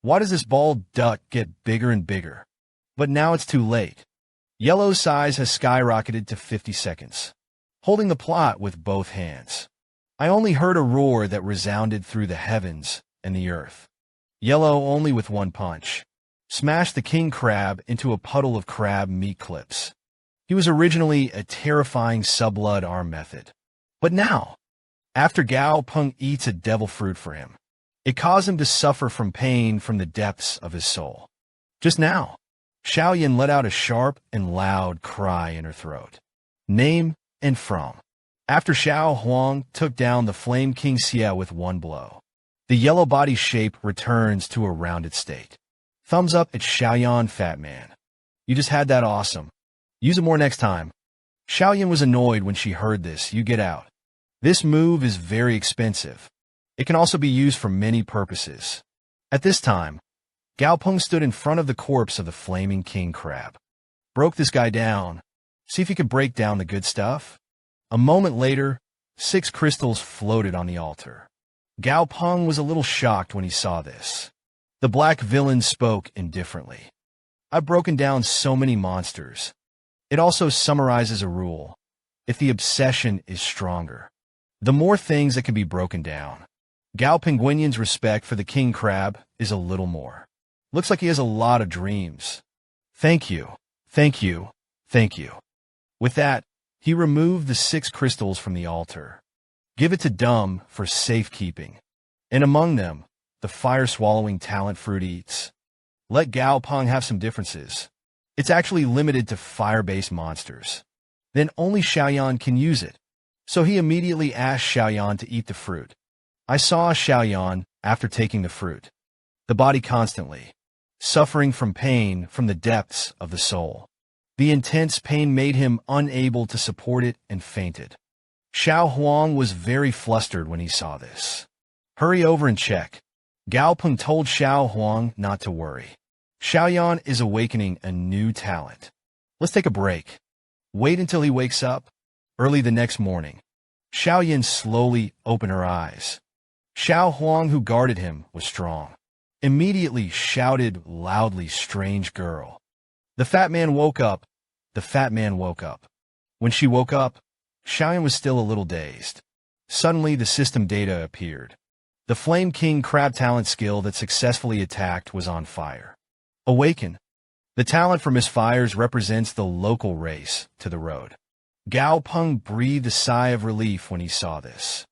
Why does this bald duck get bigger and bigger? But now it's too late. Yellow's size has skyrocketed to 50 seconds. Holding the plot with both hands. I only heard a roar that resounded through the heavens and the earth. Yellow, only with one punch, smashed the king crab into a puddle of crab meat clips. He was originally a terrifying subblood arm method. But now, after Gao Peng eats a devil fruit for him, it caused him to suffer from pain from the depths of his soul. Just now, Xiao Yin let out a sharp and loud cry in her throat. Name and from. After Xiao Huang took down the Flame King Xie with one blow, the yellow body shape returns to a rounded state. Thumbs up at Xiaoyan, fat man. You just had that awesome. Use it more next time. Xiaoyan was annoyed when she heard this. You get out. This move is very expensive. It can also be used for many purposes. At this time, Gao Peng stood in front of the corpse of the flaming king crab. Broke this guy down. See if he could break down the good stuff. A moment later, 6 crystals floated on the altar. Gao Peng was a little shocked when he saw this. The black villain spoke indifferently. I've broken down so many monsters. It also summarizes a rule. If the obsession is stronger, the more things that can be broken down. Gao Penguinion's respect for the king crab is a little more. Looks like he has a lot of dreams. Thank you, thank you, thank you. With that, he removed the 6 crystals from the altar. Give it to Dumb for safekeeping. And among them, the fire-swallowing talent fruit eats. Let Gao Peng have some differences. It's actually limited to fire-based monsters. Then only Xiaoyan can use it. So he immediately asked Xiaoyan to eat the fruit. I saw Xiaoyan after taking the fruit. The body constantly, suffering from pain from the depths of the soul. The intense pain made him unable to support it and fainted. Xiao Huang was very flustered when he saw this. Hurry over and check. Gao Peng told Xiao Huang not to worry. Xiaoyan is awakening a new talent. Let's take a break. Wait until he wakes up. Early the next morning, Xiaoyan slowly opened her eyes. Xiao Huang, who guarded him, was strong. Immediately shouted loudly, "Strange girl." The fat man woke up. The fat man woke up. When she woke up, Xiaoyan was still a little dazed. Suddenly, the system data appeared. The Flame King Crab talent skill that successfully attacked was on fire. Awaken. The talent for misfires represents the local race to the road. Gao Peng breathed a sigh of relief when he saw this.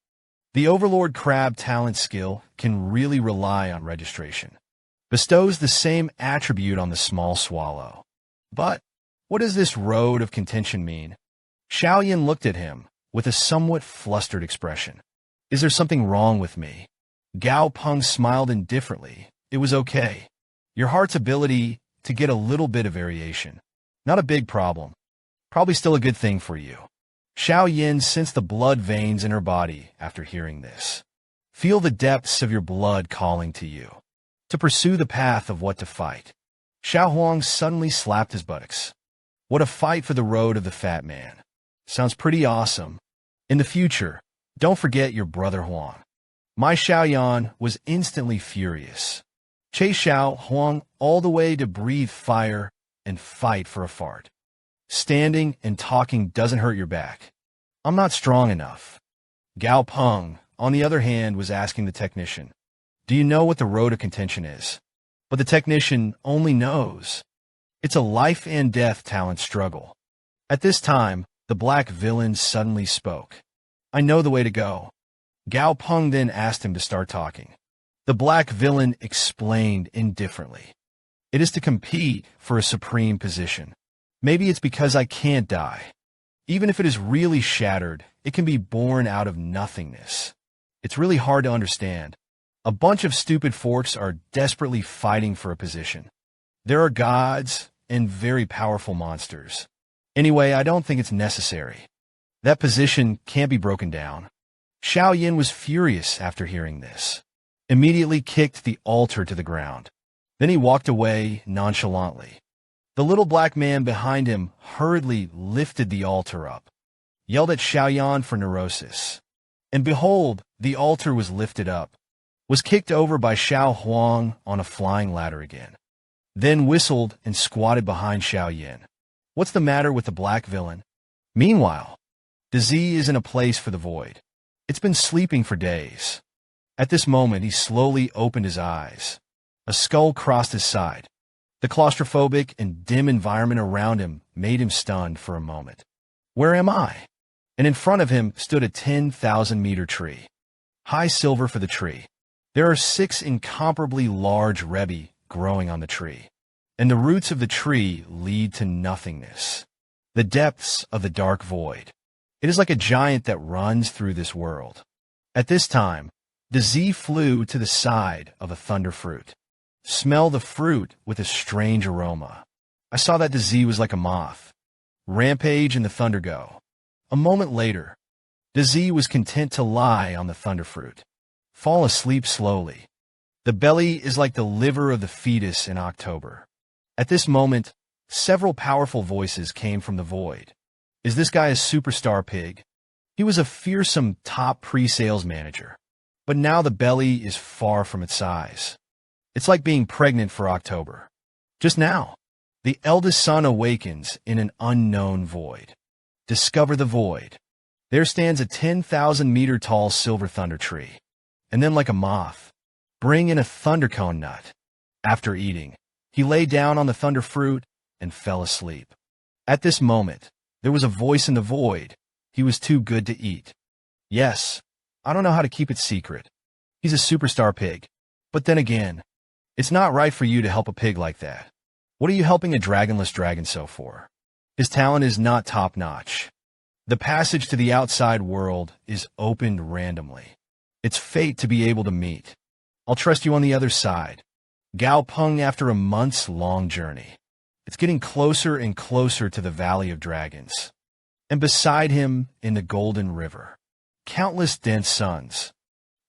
The Overlord Crab talent skill can really rely on registration. Bestows the same attribute on the small swallow. But what does this road of contention mean? Xiaoyan looked at him with a somewhat flustered expression. Is there something wrong with me? Gao Peng smiled indifferently. It was okay. Your heart's ability to get a little bit of variation. Not a big problem. Probably still a good thing for you. Xiao Yin sensed the blood veins in her body after hearing this. Feel the depths of your blood calling to you. To pursue the path of what to fight. Xiao Huang suddenly slapped his buttocks. What a fight for the road of the fat man. Sounds pretty awesome. In the future, don't forget your brother Huang. My Xiaoyan was instantly furious. Chase Xiao Huang all the way to breathe fire and fight for a fart. Standing and talking doesn't hurt your back. I'm not strong enough. Gao Peng, on the other hand, was asking the technician, "Do you know what the road of contention is?" But the technician only knows. It's a life and death talent struggle. At this time, the black villain suddenly spoke. "I know the way to go." Gao Peng then asked him to start talking. The black villain explained indifferently. "It is to compete for a supreme position. Maybe it's because I can't die. Even if it is really shattered, it can be born out of nothingness. It's really hard to understand. A bunch of stupid forks are desperately fighting for a position. There are gods and very powerful monsters. Anyway, I don't think it's necessary. That position can't be broken down." Xiao Yin was furious after hearing this. Immediately kicked the altar to the ground. Then he walked away nonchalantly. The little black man behind him hurriedly lifted the altar up, yelled at Xiaoyan for neurosis. And behold, the altar was lifted up, was kicked over by Xiao Huang on a flying ladder again, then whistled and squatted behind Xiao Yin. What's the matter with the black villain? Meanwhile, Dzi is in a place for the void. It's been sleeping for days. At this moment, he slowly opened his eyes. A skull crossed his side. The claustrophobic and dim environment around him made him stunned for a moment. Where am I? And in front of him stood a 10,000-meter tree. High silver for the tree. There are 6 incomparably large rebi growing on the tree, and the roots of the tree lead to nothingness, the depths of the dark void. It is like a giant that runs through this world. At this time, Dzi flew to the side of a thunder fruit. Smell the fruit with a strange aroma. I saw that Dzi was like a moth. Rampage in the thunder go. A moment later, Dzi was content to lie on the thunder fruit. Fall asleep slowly. The belly is like the liver of the fetus in October. At this moment, several powerful voices came from the void. Is this guy a superstar pig? He was a fearsome top pre-sales manager. But now the belly is far from its size. It's like being pregnant for October. Just now, the eldest son awakens in an unknown void. Discover the void. There stands a 10,000-meter tall silver thunder tree. And then like a moth, bring in a thundercone nut. After eating, he lay down on the thunder fruit and fell asleep. At this moment, there was a voice in the void. He was too good to eat. Yes, I don't know how to keep it secret. He's a superstar pig. But then again, it's not right for you to help a pig like that. What are you helping a dragonless dragon so for? His talent is not top-notch. The passage to the outside world is opened randomly. It's fate to be able to meet. I'll trust you on the other side. Gao Peng after a months-long journey. It's getting closer and closer to the Valley of Dragons. And beside him, in the Golden River, countless dense suns.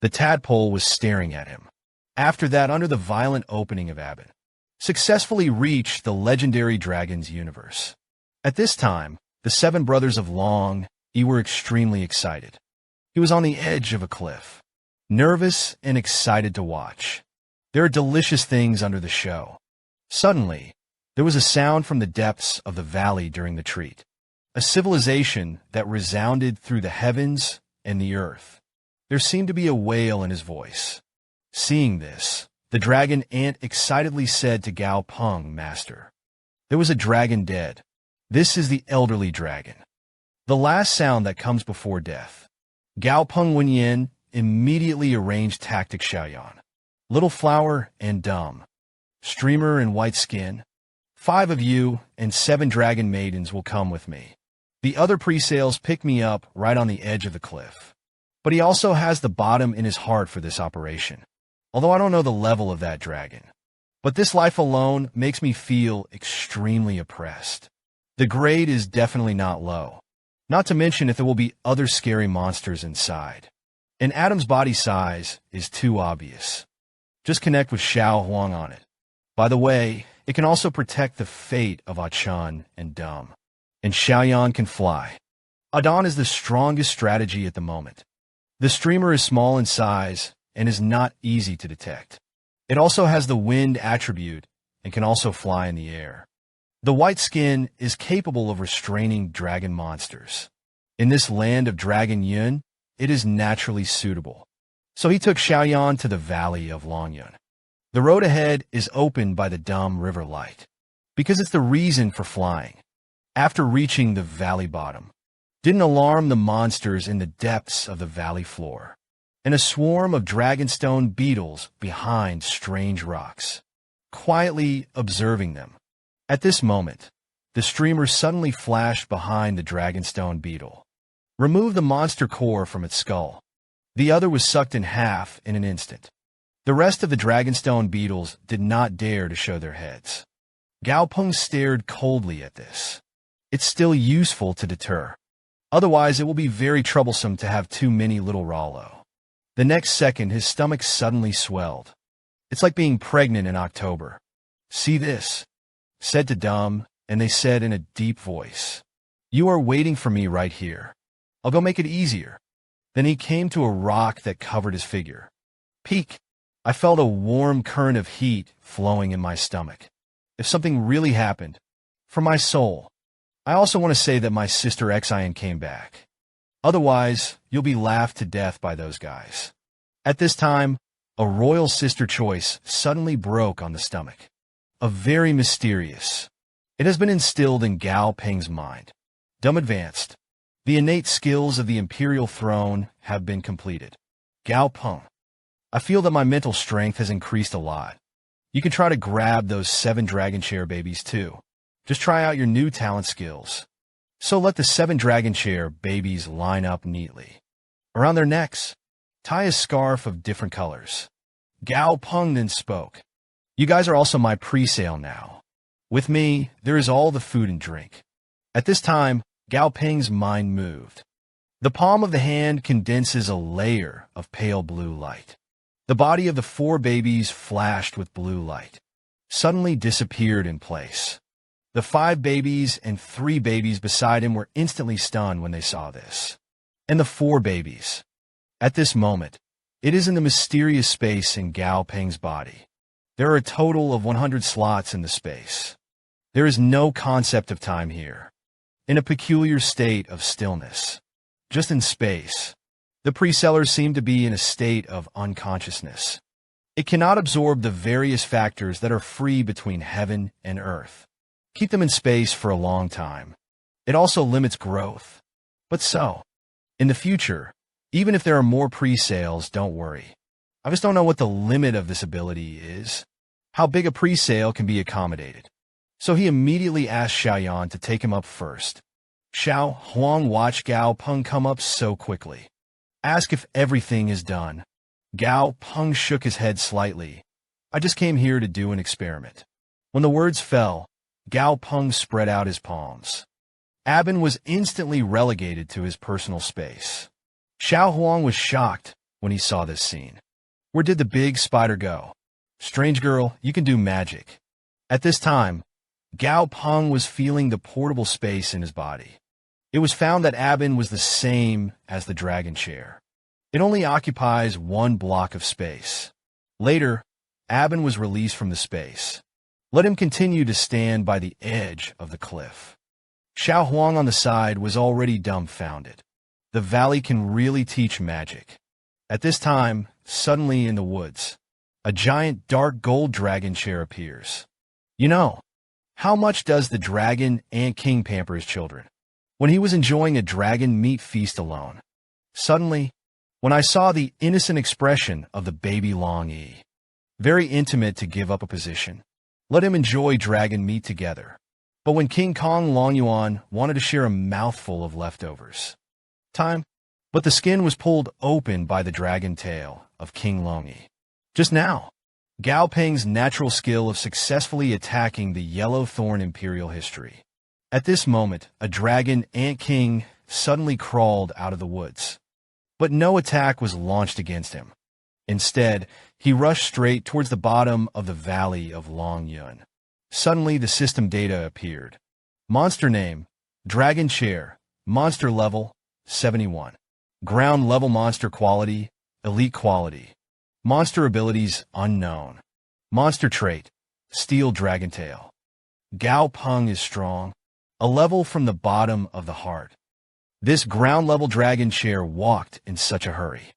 The tadpole was staring at him. After that, under the violent opening of Abbott, successfully reached the legendary dragon's universe. At this time, the 7 brothers of Long Yi were extremely excited. He was on the edge of a cliff, nervous and excited to watch. There are delicious things under the show. Suddenly, there was a sound from the depths of the valley during the treat, a civilization that resounded through the heavens and the earth. There seemed to be a wail in his voice. Seeing this, the dragon ant excitedly said to Gao Peng, Master, "There was a dragon dead. This is the elderly dragon. The last sound that comes before death." Gao Peng Wenyan immediately arranged tactic Xiaoyan. Little flower and dumb. Streamer and white skin. 5 of you and 7 dragon maidens will come with me. The other pre-sales pick me up right on the edge of the cliff. But he also has the bottom in his heart for this operation. Although I don't know the level of that dragon. But this life alone makes me feel extremely oppressed. The grade is definitely not low. Not to mention if there will be other scary monsters inside. And Adam's body size is too obvious. Just connect with Xiao Huang on it. By the way, it can also protect the fate of Achan and Dum. And Xiaoyan can fly. Adon is the strongest strategy at the moment. The streamer is small in size and is not easy to detect. It also has the wind attribute and can also fly in the air. The white skin is capable of restraining dragon monsters. In this land of Dragon Yun, it is naturally suitable. So he took Xiaoyan to the valley of Longyun. The road ahead is opened by the dumb river light, because it's the reason for flying. After reaching the valley bottom, didn't alarm the monsters in the depths of the valley floor, and a swarm of dragonstone beetles behind strange rocks, quietly observing them. At this moment, the streamer suddenly flashed behind the dragonstone beetle. Remove the monster core from its skull. The other was sucked in half in an instant. The rest of the dragonstone beetles did not dare to show their heads. Gao Peng stared coldly at this. It's still useful to deter. Otherwise, it will be very troublesome to have too many little Rollo. The next second, his stomach suddenly swelled. It's like being pregnant in October. See this? Said to Dumb, and they said in a deep voice, "You are waiting for me right here. I'll go make it easier." Then he came to a rock that covered his figure. Peek! I felt a warm current of heat flowing in my stomach. If something really happened, for my soul, I also want to say that my sister Xian came back. Otherwise, you'll be laughed to death by those guys. At this time, a royal sister choice suddenly broke on the stomach. A very mysterious. It has been instilled in Gao Peng's mind. Dumb advanced. The innate skills of the imperial throne have been completed. Gao Peng. I feel that my mental strength has increased a lot. You can try to grab those 7 dragon chair babies too. Just try out your new talent skills. So let the 7 dragon chair babies line up neatly. Around their necks, tie a scarf of different colors. Gao Peng then spoke. You guys are also my pre-sale now. With me, there is all the food and drink. At this time, Gao Peng's mind moved. The palm of the hand condenses a layer of pale blue light. The body of the 4 babies flashed with blue light, suddenly disappeared in place. The 5 babies and 3 babies beside him were instantly stunned when they saw this. And the 4 babies. At this moment, it is in the mysterious space in Gao Peng's body. There are a total of 100 slots in the space. There is no concept of time here. In a peculiar state of stillness. Just in space. The pre-sellers seem to be in a state of unconsciousness. It cannot absorb the various factors that are free between heaven and earth. Keep them in space for a long time. It also limits growth. But so, in the future, even if there are more pre-sales, don't worry. I just don't know what the limit of this ability is. How big a pre-sale can be accommodated. So he immediately asked Xiaoyan to take him up first. Xiao Huang watched Gao Peng come up so quickly. Ask if everything is done. Gao Peng shook his head slightly. I just came here to do an experiment. When the words fell, Gao Peng spread out his palms. Abin was instantly relegated to his personal space. Xiao Huang was shocked when he saw this scene. Where did the big spider go? Strange girl, you can do magic. At this time, Gao Peng was feeling the portable space in his body. It was found that Abin was the same as the dragon chair. It only occupies 1 block of space. Later, Abin was released from the space. Let him continue to stand by the edge of the cliff. Xiao Huang on the side was already dumbfounded. The valley can really teach magic. At this time, suddenly in the woods, a giant dark gold dragon chair appears. You know, how much does the dragon Ant King pamper his children? When he was enjoying a dragon meat feast alone. Suddenly, when I saw the innocent expression of the baby Long Yi, very intimate to give up a position, let him enjoy dragon meat together. But when King Kong Long Yuan wanted to share a mouthful of leftovers, but the skin was pulled open by the dragon tail of King Long Yi. Just now, Gao Peng's natural skill of successfully attacking the Yellow Thorn Imperial history. At this moment, a dragon Ant King suddenly crawled out of the woods. But no attack was launched against him. Instead, he rushed straight towards the bottom of the valley of Longyun. Suddenly, the system data appeared. Monster name, Dragon Chair, Monster level, 71. Ground level monster quality, elite quality. Monster abilities, unknown. Monster trait, steel dragon tail. Gao Peng is strong, a level from the bottom of the heart. This ground-level dragon chair walked in such a hurry.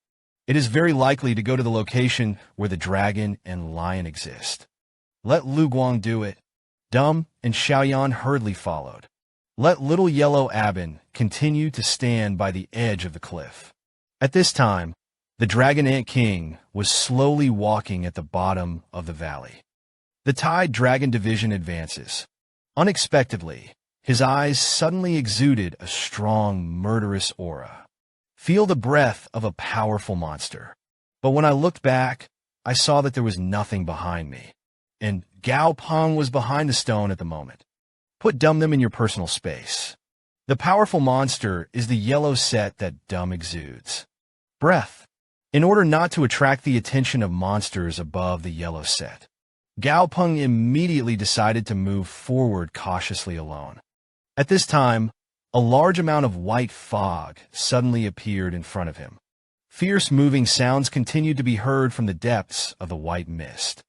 It is very likely to go to the location where the dragon and lion exist. Let Lu Guang do it. Dum and Xiaoyan hurriedly followed. Let little yellow Abin continue to stand by the edge of the cliff. At this time, the Dragon Ant King was slowly walking at the bottom of the valley. The Tide Dragon Division advances. Unexpectedly, his eyes suddenly exuded a strong, murderous aura. Feel the breath of a powerful monster. But when I looked back, I saw that there was nothing behind me. And Gao Peng was behind the stone at the moment. Put Dum them in your personal space. The powerful monster is the yellow set that Dum exudes. Breath. In order not to attract the attention of monsters above the yellow set, Gao Peng immediately decided to move forward cautiously alone. At this time, a large amount of white fog suddenly appeared in front of him. Fierce moving sounds continued to be heard from the depths of the white mist.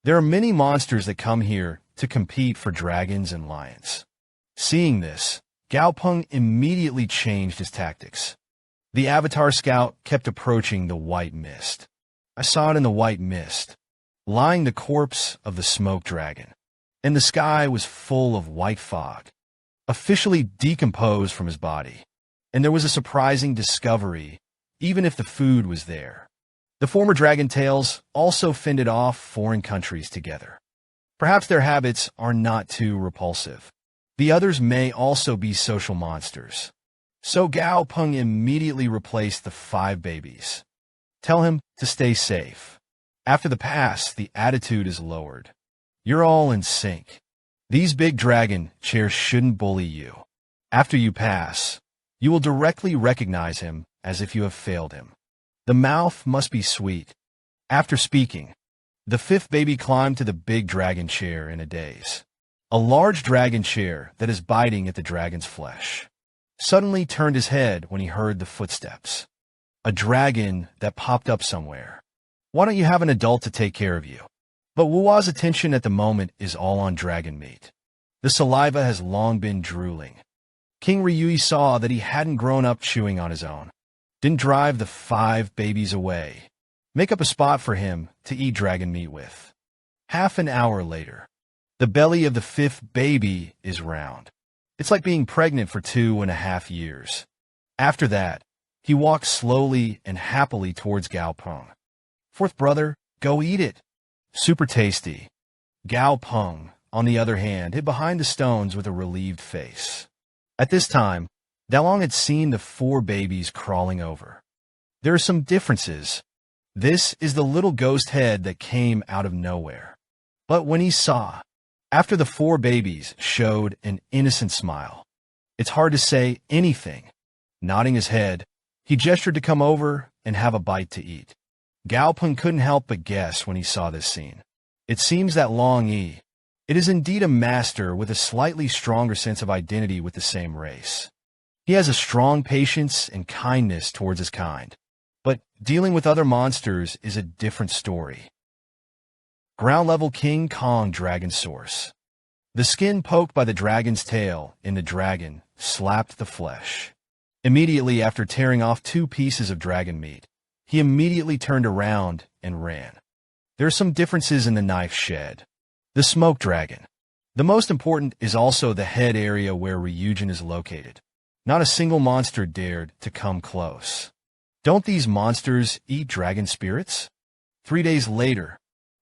There are many monsters that come here to compete for dragons and lions. Seeing this, Gao Peng immediately changed his tactics. The Avatar Scout kept approaching the white mist. I saw it in the white mist, lying the corpse of the smoke dragon, and the sky was full of white fog, officially decomposed from his body. And there was a surprising discovery, even if the food was there. The former dragon tails also fended off foreign countries together. Perhaps their habits are not too repulsive. The others may also be social monsters. So Gao Peng immediately replaced the 5 babies. Tell him to stay safe. After the pass, the attitude is lowered. You're all in sync. These big dragon chairs shouldn't bully you. After you pass, you will directly recognize him as if you have failed him. The mouth must be sweet. After speaking, the 5th baby climbed to the big dragon chair in a daze. A large dragon chair that is biting at the dragon's flesh. Suddenly turned his head when he heard the footsteps. A dragon that popped up somewhere. Why don't you have an adult to take care of you? But Wua's attention at the moment is all on dragon meat. The saliva has long been drooling. King Ryui saw that he hadn't grown up chewing on his own. Didn't drive the 5 babies away. Make up a spot for him to eat dragon meat with. Half an hour later, the belly of the 5th baby is round. It's like being pregnant for 2.5 years. After that, he walks slowly and happily towards Gao Peng. 4th brother, go eat it. Super tasty. Gao Peng, on the other hand, hid behind the stones with a relieved face. At this time, Dalong had seen the 4 babies crawling over. There are some differences. This is the little ghost head that came out of nowhere. But when he saw, after the 4 babies showed an innocent smile, it's hard to say anything. Nodding his head, he gestured to come over and have a bite to eat. Gao Peng couldn't help but guess when he saw this scene. It seems that Long Yi, it is indeed a master with a slightly stronger sense of identity with the same race. He has a strong patience and kindness towards his kind. But dealing with other monsters is a different story. Ground-level King Kong Dragon Source. The skin poked by the dragon's tail in the dragon slapped the flesh. Immediately after tearing off 2 pieces of dragon meat, he immediately turned around and ran. There are some differences in the knife shed. The smoke dragon. The most important is also the head area where Ryujin is located. Not a single monster dared to come close. Don't these monsters eat dragon spirits? 3 days later,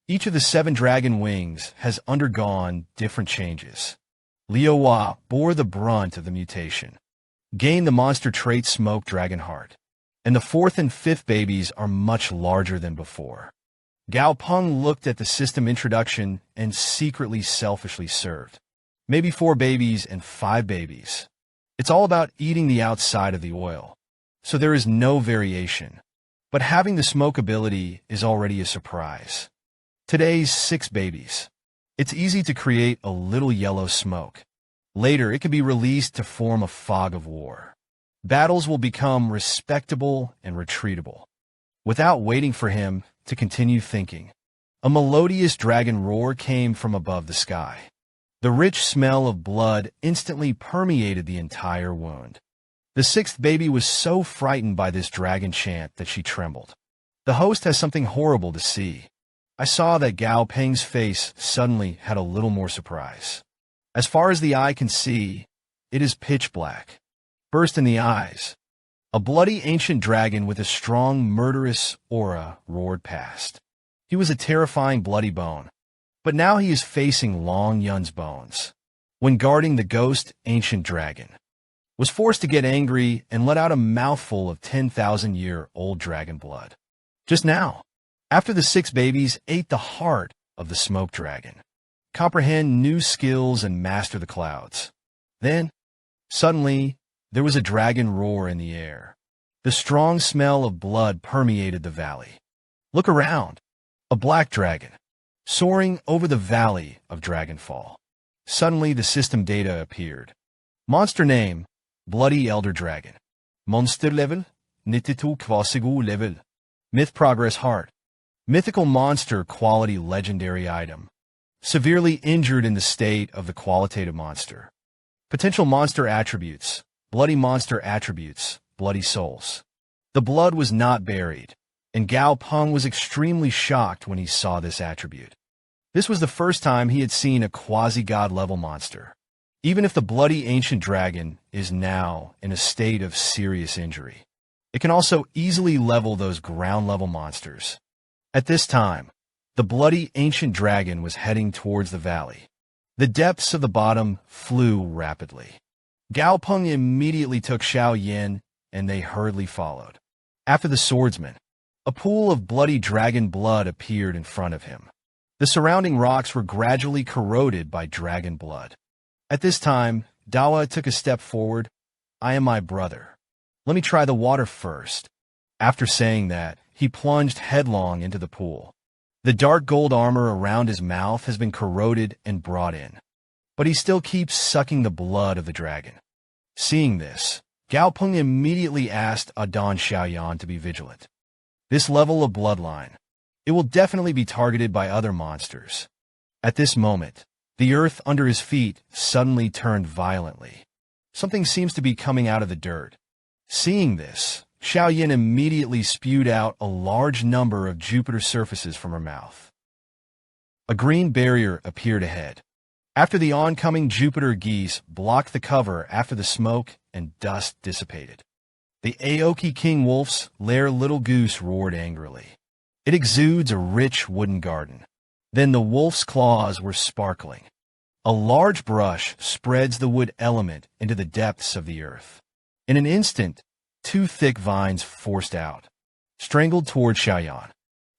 each of the 7 dragon wings has undergone different changes. Liu Hua bore the brunt of the mutation. Gained the monster trait Smoke Dragon Heart. And the 4th and 5th babies are much larger than before. Gao Peng looked at the system introduction and secretly selfishly served. Maybe 4 babies and 5 babies. It's all about eating the outside of the oil. So there is no variation. But having the smoke ability is already a surprise. Today's 6 babies. It's easy to create a little yellow smoke. Later, it can be released to form a fog of war. Battles will become respectable and retreatable. Without waiting for him to continue thinking, a melodious dragon roar came from above the sky. The rich smell of blood instantly permeated the entire wound. The sixth baby was so frightened by this dragon chant that she trembled. The host has something horrible to see. I saw that Gao Peng's face suddenly had a little more surprise. As far as the eye can see, it is pitch black. Burst in the eyes. A bloody ancient dragon with a strong, murderous aura roared past. He was a terrifying bloody bone, but now he is facing Long Yun's bones. When guarding the ghost ancient dragon, was forced to get angry and let out a mouthful of 10,000-year-old dragon blood. Just now, after the 6 babies ate the heart of the smoke dragon, comprehend new skills and master the clouds. Then, suddenly, there was a dragon roar in the air. The strong smell of blood permeated the valley. Look around. A black dragon, soaring over the valley of Dragonfall. Suddenly, the system data appeared. Monster name, Bloody Elder Dragon. Monster level, 92 kvasigo level. Myth progress heart. Mythical monster quality legendary item. Severely injured in the state of the qualitative monster. Potential monster attributes. Bloody monster attributes, bloody souls. The blood was not buried, and Gao Peng was extremely shocked when he saw this attribute. This was the first time he had seen a quasi-god level monster. Even if the bloody ancient dragon is now in a state of serious injury, it can also easily level those ground-level monsters. At this time, the bloody ancient dragon was heading towards the valley. The depths of the bottom flew rapidly. Gao Peng immediately took Xiao Yin, and they hurriedly followed. After the swordsman, a pool of bloody dragon blood appeared in front of him. The surrounding rocks were gradually corroded by dragon blood. At this time, Dawa took a step forward. I am my brother. Let me try the water first. After saying that, he plunged headlong into the pool. The dark gold armor around his mouth has been corroded and brought in, but he still keeps sucking the blood of the dragon. Seeing this, Gao Peng immediately asked Adon Xiaoyan to be vigilant. This level of bloodline, it will definitely be targeted by other monsters. At this moment, the earth under his feet suddenly turned violently. Something seems to be coming out of the dirt. Seeing this, Xiao Yin immediately spewed out a large number of Jupiter surfaces from her mouth. A green barrier appeared ahead. After the oncoming Jupiter geese blocked the cover after the smoke and dust dissipated. The Aoki King Wolf's lair little goose roared angrily. It exudes a rich wooden garden. Then the wolf's claws were sparkling. A large brush spreads the wood element into the depths of the earth. In an instant, 2 thick vines forced out, strangled toward Xiaoyan.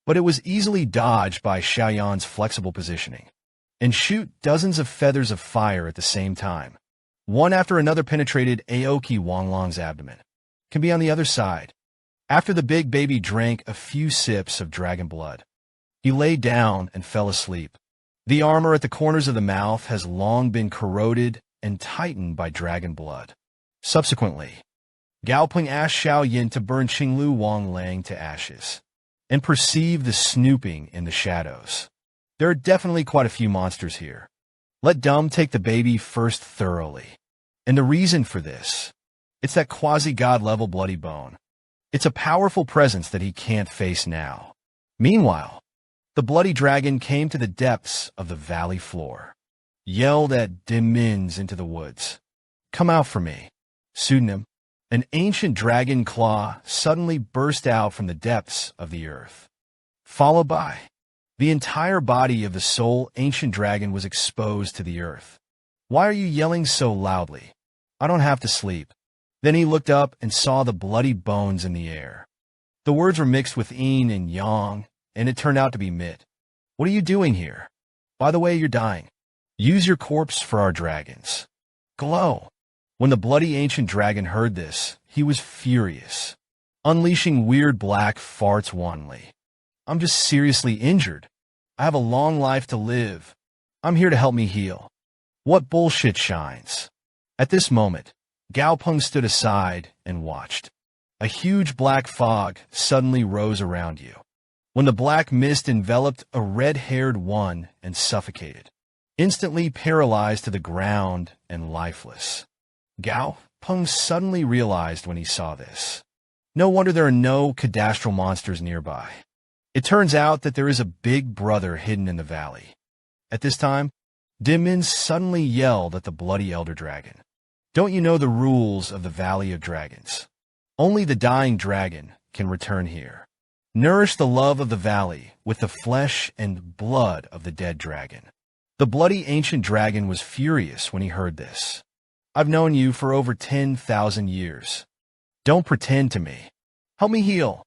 But it was easily dodged by Xiaoyan's flexible positioning, and shoot dozens of feathers of fire at the same time. One after another penetrated Aoki Wanglong's abdomen. Can be on the other side. After the big baby drank a few sips of dragon blood, he lay down and fell asleep. The armor at the corners of the mouth has long been corroded and tightened by dragon blood. Subsequently, Gao Peng asked Xiao Yin to burn Qinglu Wang Lang to ashes, and perceive the snooping in the shadows. There are definitely quite a few monsters here. Let Dum take the baby first thoroughly. And the reason for this, it's that quasi-god level bloody bone. It's a powerful presence that he can't face now. Meanwhile, the bloody dragon came to the depths of the valley floor, yelled at Dimins into the woods. Come out for me. Pseudonym. An ancient dragon claw suddenly burst out from the depths of the earth, followed by the entire body of the sole ancient dragon was exposed to the earth. Why are you yelling so loudly? I don't have to sleep. Then he looked up and saw the bloody bones in the air. The words were mixed with yin and yang, and it turned out to be mit. What are you doing here? By the way, you're dying. Use your corpse for our dragons. Glow. When the bloody ancient dragon heard this, he was furious, unleashing weird black farts wantonly. I'm just seriously injured. I have a long life to live. I'm here to help me heal. What bullshit shines? At this moment, Gao Peng stood aside and watched. A huge black fog suddenly rose around you. When the black mist enveloped a red-haired one and suffocated, instantly paralyzed to the ground and lifeless. Gao Peng suddenly realized when he saw this. No wonder there are no cadastral monsters nearby. It turns out that there is a big brother hidden in the valley. At this time, Dimin suddenly yelled at the bloody elder dragon. Don't you know the rules of the Valley of Dragons? Only the dying dragon can return here. Nourish the love of the valley with the flesh and blood of the dead dragon. The bloody ancient dragon was furious when he heard this. I've known you for over 10,000 years. Don't pretend to me. Help me heal.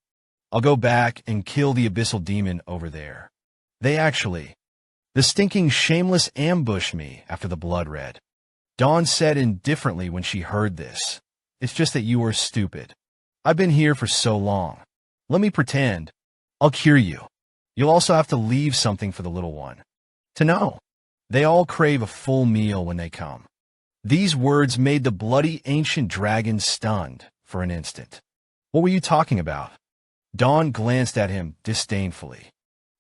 I'll go back and kill the abyssal demon over there. The stinking shameless ambushed me after the blood red. Dawn said indifferently when she heard this. It's just that you are stupid. I've been here for so long. Let me pretend. I'll cure you. You'll also have to leave something for the little one. To know. They all crave a full meal when they come. These words made the bloody ancient dragon stunned for an instant. What were you talking about? Dawn glanced at him disdainfully.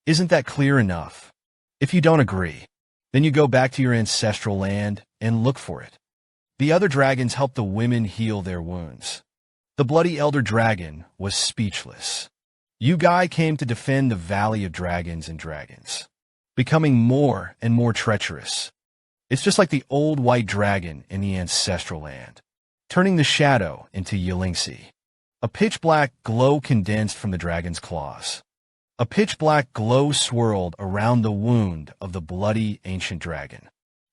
Isn't that clear enough? If you don't agree, then you go back to your ancestral land and look for it. The other dragons helped the women heal their wounds. The bloody elder dragon was speechless. You guy came to defend the Valley of Dragons and Dragons, becoming more and more treacherous. It's just like the old white dragon in the ancestral land, turning the shadow into Yelingsi. A pitch-black glow condensed from the dragon's claws. A pitch-black glow swirled around the wound of the bloody ancient dragon.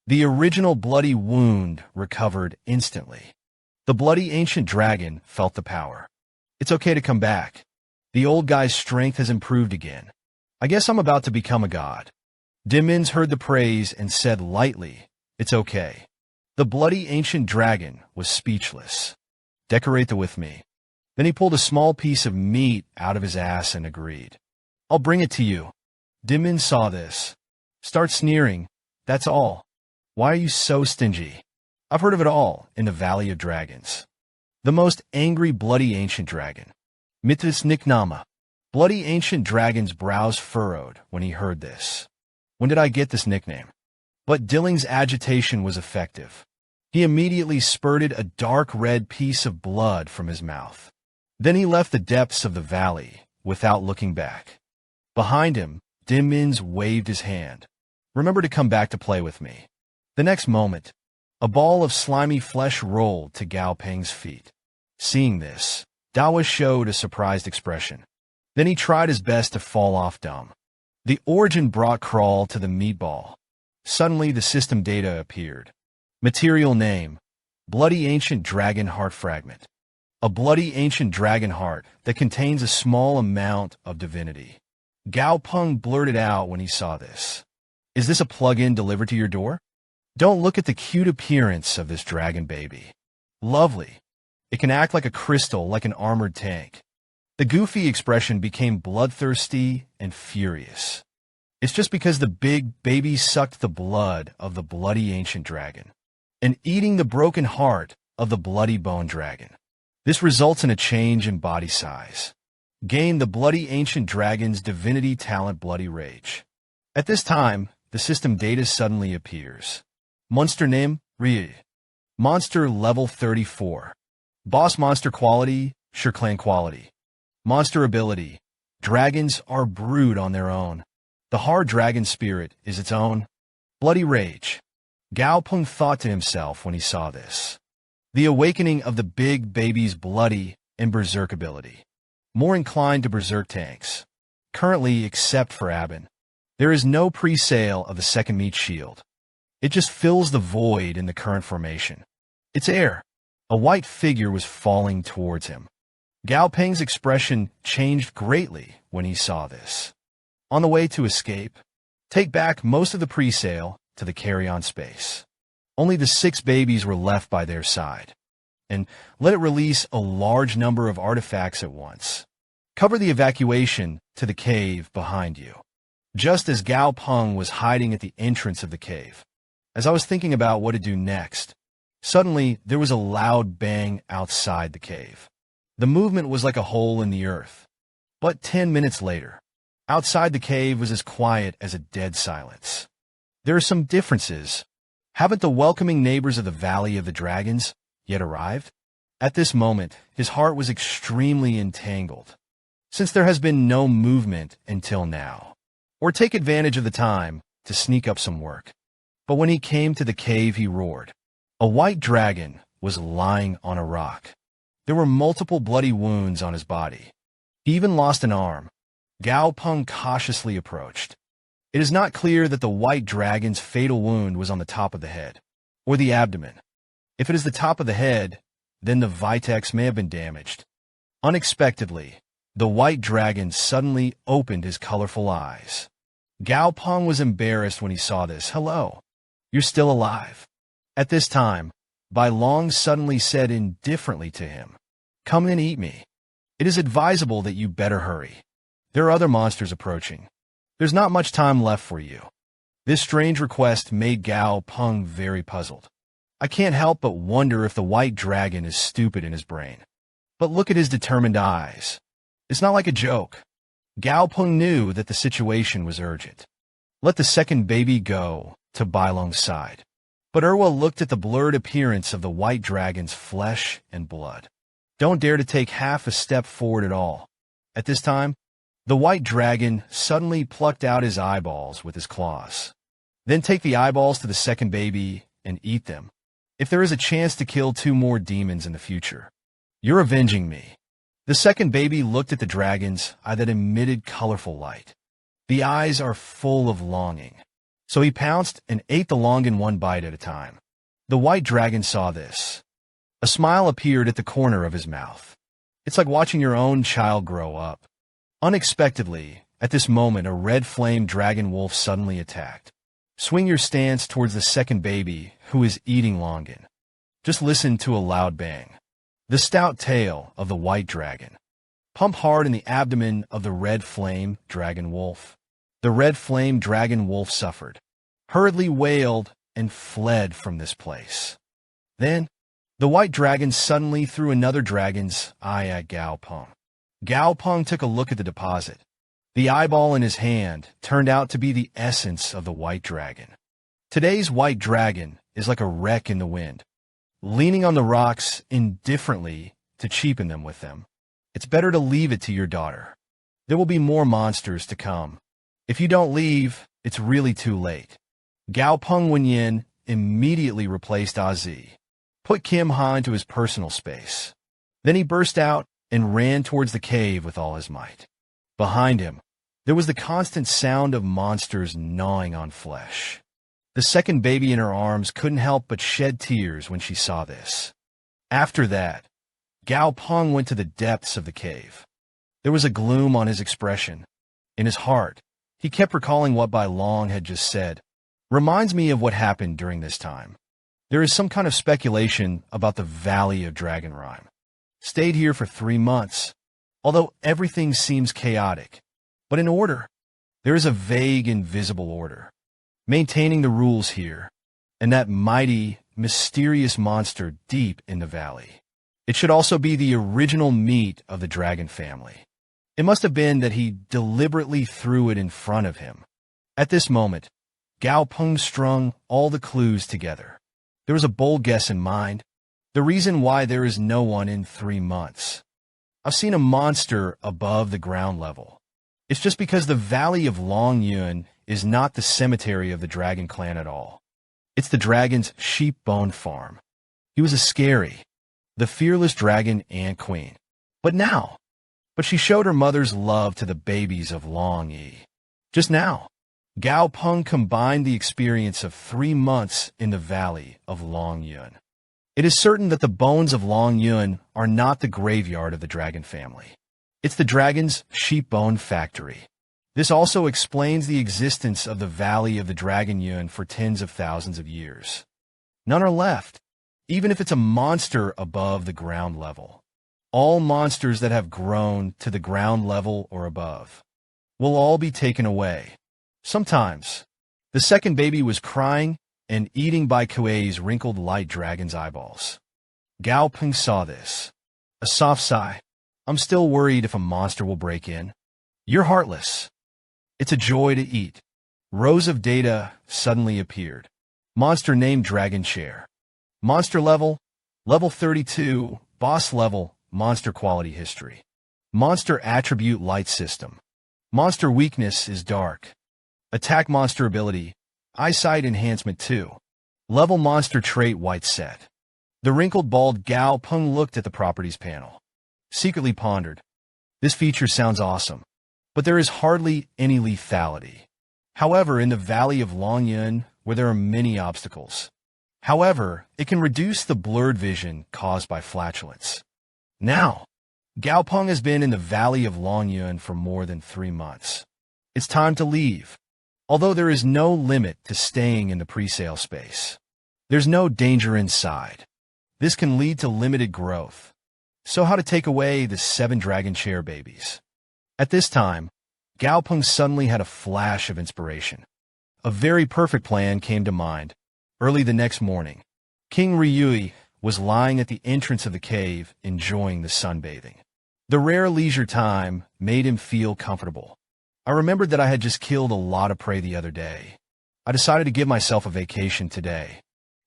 The original bloody wound recovered instantly. The bloody ancient dragon felt the power. It's okay to come back. The old guy's strength has improved again. I guess I'm about to become a god. Dimins heard the praise and said lightly, it's okay. The bloody ancient dragon was speechless. Decorate with me. Then he pulled a small piece of meat out of his ass and agreed. I'll bring it to you. Dimin saw this. Start sneering. That's all. Why are you so stingy? I've heard of it all in the Valley of Dragons. The most angry bloody ancient dragon. Mithras Niknama. Bloody ancient dragon's brows furrowed when he heard this. When did I get this nickname? But Dilling's agitation was effective. He immediately spurted a dark red piece of blood from his mouth. Then he left the depths of the valley without looking back. Behind him, Dimmins waved his hand. Remember to come back to play with me. The next moment, a ball of slimy flesh rolled to Gao Peng's feet. Seeing this, Dawa showed a surprised expression. Then he tried his best to fall off dumb. The origin brought crawl to the meatball. Suddenly, the system data appeared. Material name, Bloody Ancient Dragon Heart Fragment. A bloody ancient dragon heart that contains a small amount of divinity. Gao Peng blurted out when he saw this. Is this a plug-in delivered to your door? Don't look at the cute appearance of this dragon baby. Lovely. It can act like a crystal, like an armored tank. The goofy expression became bloodthirsty and furious. It's just because the big baby sucked the blood of the bloody ancient dragon and eating the broken heart of the bloody bone dragon. This results in a change in body size. Gain the bloody ancient dragon's divinity talent Bloody Rage. At this time, the system data suddenly appears. Monster name, Ryu. Monster level 34. Boss monster quality, Shurclan quality. Monster ability, dragons are brood on their own. The hard dragon spirit is its own. Bloody Rage. Gao Peng thought to himself when he saw this. The awakening of the big baby's bloody and berserk ability. More inclined to berserk tanks. Currently, except for Abin, there is no pre-sale of the second meat shield. It just fills the void in the current formation. It's air. A white figure was falling towards him. Gao Peng's expression changed greatly when he saw this. On the way to escape, take back most of the pre-sale to the carry-on space. Only the 6 babies were left by their side. And let it release a large number of artifacts at once. Cover the evacuation to the cave behind you. Just as Gao Peng was hiding at the entrance of the cave. As I was thinking about what to do next, Suddenly, there was a loud bang outside the cave. The movement was like a hole in the earth. But 10 minutes later, outside the cave was as quiet as a dead silence. There are some differences. Haven't the welcoming neighbors of the Valley of the Dragons yet arrived? At this moment, his heart was extremely entangled, since there has been no movement until now. Or take advantage of the time to sneak up some work. But when he came to the cave, he roared. A white dragon was lying on a rock. There were multiple bloody wounds on his body. He even lost an arm. Gao Peng cautiously approached. It is not clear that the white dragon's fatal wound was on the top of the head, or the abdomen. If it is the top of the head, then the vitex may have been damaged. Unexpectedly, the white dragon suddenly opened his colorful eyes. Gao Peng was embarrassed when he saw this. Hello, you're still alive. At this time, Bai Long suddenly said indifferently to him, come and eat me. It is advisable that you better hurry. There are other monsters approaching. There's not much time left for you. This strange request made Gao Peng very puzzled. I can't help but wonder if the white dragon is stupid in his brain. But look at his determined eyes. It's not like a joke. Gao Peng knew that the situation was urgent. Let the second baby go to Bai Long's side. But Erwa looked at the blurred appearance of the white dragon's flesh and blood. Don't dare to take half a step forward at all. At this time, the white dragon suddenly plucked out his eyeballs with his claws. Then take the eyeballs to the second baby and eat them. If there is a chance to kill 2 more demons in the future, you're avenging me. The second baby looked at the dragon's eye that emitted colorful light. The eyes are full of longing. So he pounced and ate the long in one bite at a time. The white dragon saw this. A smile appeared at the corner of his mouth. It's like watching your own child grow up. Unexpectedly, at this moment, a red flame dragon wolf suddenly attacked. Swing your stance towards the second baby, who is eating Longin. Just listen to a loud bang. The stout tail of the white dragon. Pump hard in the abdomen of the red flame dragon wolf. The red flame dragon wolf suffered, hurriedly wailed, and fled from this place. Then, the white dragon suddenly threw another dragon's eye at Gao Peng. Gao Peng took a look at the deposit. The eyeball in his hand turned out to be the essence of the white dragon. Today's white dragon is like a wreck in the wind, leaning on the rocks indifferently to cheapen them with them. It's better to leave it to your daughter. There will be more monsters to come. If you don't leave, it's really too late. Gao Peng Wenyin immediately replaced Azi, put Kim Ha into his personal space. Then he burst out and ran towards the cave with all his might. Behind him, there was the constant sound of monsters gnawing on flesh. The second baby in her arms couldn't help but shed tears when she saw this. After that, Gao Peng went to the depths of the cave. There was a gloom on his expression. In his heart, he kept recalling what Bai Long had just said. Reminds me of what happened during this time. There is some kind of speculation about the Valley of Dragon Rhyme. Stayed here for 3 months, although everything seems chaotic. But in order, there is a vague, invisible order. Maintaining the rules here, and that mighty, mysterious monster deep in the valley. It should also be the original meat of the dragon family. It must have been that he deliberately threw it in front of him. At this moment, Gao Peng strung all the clues together. There was a bold guess in mind. The reason why there is no one in 3 months. I've seen a monster above the ground level. It's just because the Valley of Long Yun is not the cemetery of the dragon clan at all. It's the dragon's sheep bone farm. He was a scary, the fearless dragon ant queen. But she showed her mother's love to the babies of Long Yi. Just now, Gao Peng combined the experience of 3 months in the Valley of Long Yun. It is certain that the bones of Long Yun are not the graveyard of the dragon family. It's the dragon's sheep bone factory. This also explains the existence of the Valley of the Dragon Yun for tens of thousands of years. None are left, even if it's a monster above the ground level. All monsters that have grown to the ground level or above will all be taken away. Sometimes, the second baby was crying and eating by Kuei's wrinkled light dragon's eyeballs. Gao Peng saw this. A soft sigh. I'm still worried if a monster will break in. You're heartless. It's a joy to eat. Rows of data suddenly appeared. Monster named Dragon Chair. Monster level, level 32, boss level, monster quality history. Monster attribute light system. Monster weakness is dark. Attack monster ability, eyesight enhancement 2. Level monster trait white set. The wrinkled bald Gao Peng looked at the properties panel. Secretly pondered. This feature sounds awesome, but there is hardly any lethality. However, in the Valley of Longyun, where there are many obstacles. However, it can reduce the blurred vision caused by flatulence. Now, Gao Peng has been in the Valley of Longyun for more than 3 months. It's time to leave. Although there is no limit to staying in the pre-sale space. There's no danger inside. This can lead to limited growth. So how to take away the 7 dragon chair babies? At this time, Gao Peng suddenly had a flash of inspiration. A very perfect plan came to mind. Early the next morning, King Ryui was lying at the entrance of the cave, enjoying the sunbathing. The rare leisure time made him feel comfortable. I remembered that I had just killed a lot of prey the other day. I decided to give myself a vacation today.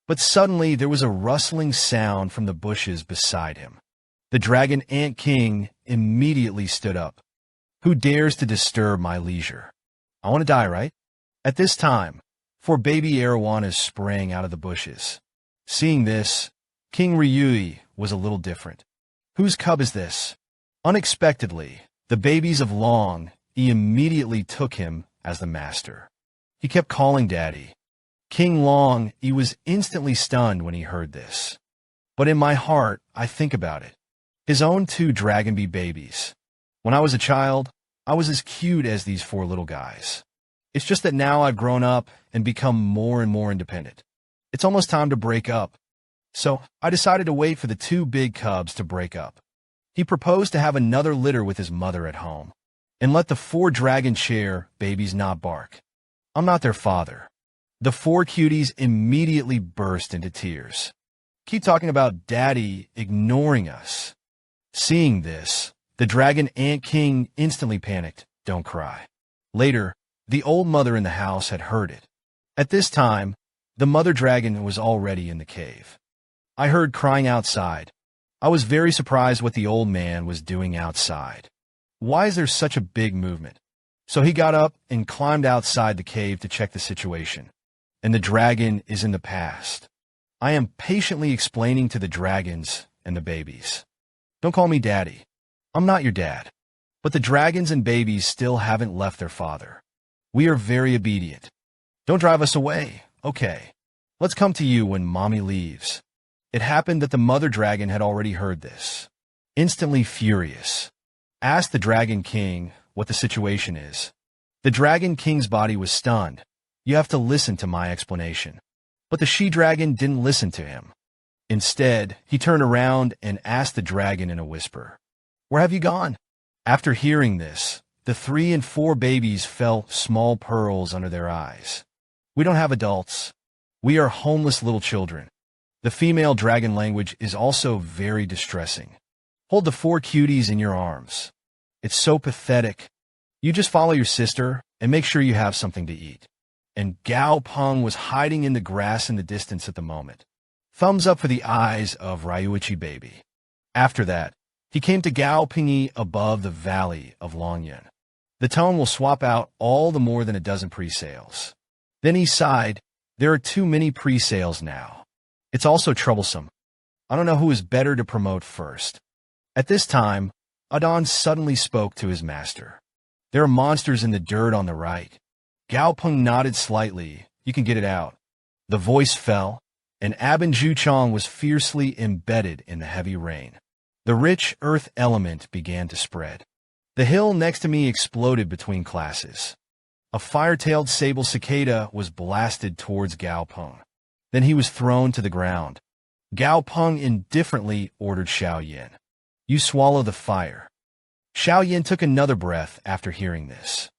But suddenly there was a rustling sound from the bushes beside him. The dragon ant king immediately stood up. Who dares to disturb my leisure? I want to die, right? At this time, 4 baby arowanas sprang out of the bushes. Seeing this, King Ryui was a little different. Whose cub is this? Unexpectedly, the babies of Long, he immediately took him as the master. He kept calling Daddy. King Long, he was instantly stunned when he heard this. But in my heart, I think about it. His own 2 dragon bee babies. When I was a child, I was as cute as these 4 little guys. It's just that now I've grown up and become more and more independent. It's almost time to break up. So I decided to wait for the 2 big cubs to break up. He proposed to have another litter with his mother at home and let the 4 dragon chair babies not bark. I'm not their father. The 4 cuties immediately burst into tears. Keep talking about Daddy ignoring us. Seeing this, the dragon ant king instantly panicked. Don't cry. Later, the old mother in the house had heard it. At this time, the mother dragon was already in the cave. I heard crying outside. I was very surprised what the old man was doing outside. Why is there such a big movement? So he got up and climbed outside the cave to check the situation. And the dragon is in the past. I am patiently explaining to the dragons and the babies. Don't call me Daddy. I'm not your dad. But the dragons and babies still haven't left their father. We are very obedient. Don't drive us away. Okay. Let's come to you when Mommy leaves. It happened that the mother dragon had already heard this. Instantly furious, asked the Dragon King what the situation is. The Dragon King's body was stunned. You have to listen to my explanation. But the she-dragon didn't listen to him. Instead, he turned around and asked the dragon in a whisper, "Where have you gone?" After hearing this, the 3 and 4 babies felt small pearls under their eyes. We don't have adults. We are homeless little children. The female dragon language is also very distressing. Hold the 4 cuties in your arms. It's so pathetic. You just follow your sister and make sure you have something to eat. And Gao Peng was hiding in the grass in the distance at the moment. Thumbs up for the eyes of Ryuichi baby. After that, he came to Gao Peng above the Valley of Longyun. The tone will swap out all the more than a dozen pre-sales. Then he sighed, there are too many pre-sales now. It's also troublesome. I don't know who is better to promote first. At this time, Adon suddenly spoke to his master. There are monsters in the dirt on the right. Gao Peng nodded slightly. You can get it out. The voice fell, and Abin Juchong was fiercely embedded in the heavy rain. The rich earth element began to spread. The hill next to me exploded between classes. A fire-tailed sable cicada was blasted towards Gao Peng. Then he was thrown to the ground. Gao Peng indifferently ordered Xiao Yin. You swallow the fire. Xiao Yin took another breath after hearing this.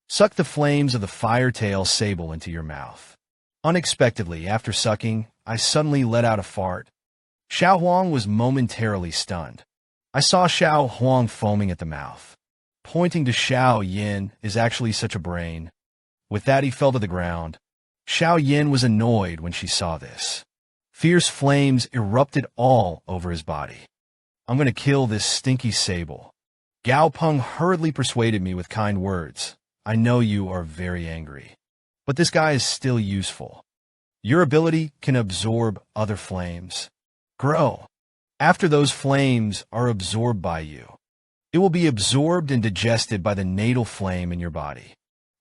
Suck the flames of the fire-tail sable into your mouth. Unexpectedly, after sucking, I suddenly let out a fart. Xiao Huang was momentarily stunned. I saw Xiao Huang foaming at the mouth. Pointing to Xiao Yin is actually such a brain. With that, he fell to the ground. Xiao Yin was annoyed when she saw this. Fierce flames erupted all over his body. I'm going to kill this stinky sable. Gao Peng hurriedly persuaded me with kind words. I know you are very angry, but this guy is still useful. Your ability can absorb other flames. Grow. After those flames are absorbed by you, it will be absorbed and digested by the natal flame in your body.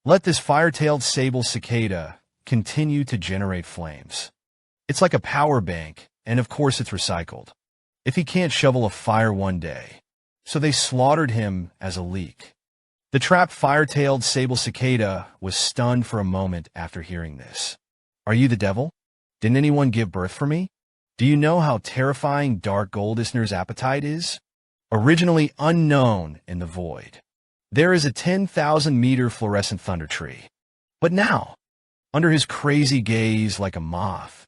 Let this fire-tailed sable cicada continue to generate flames. It's like a power bank, and of course it's recycled. If he can't shovel a fire one day, so they slaughtered him as a leak. The trapped fire-tailed sable cicada was stunned for a moment after hearing this. Are you the devil? Didn't anyone give birth for me? Do you know how terrifying Dark Goldisner's appetite is? Originally unknown in the void, there is a 10,000-meter fluorescent thunder tree. But now, under his crazy gaze like a moth,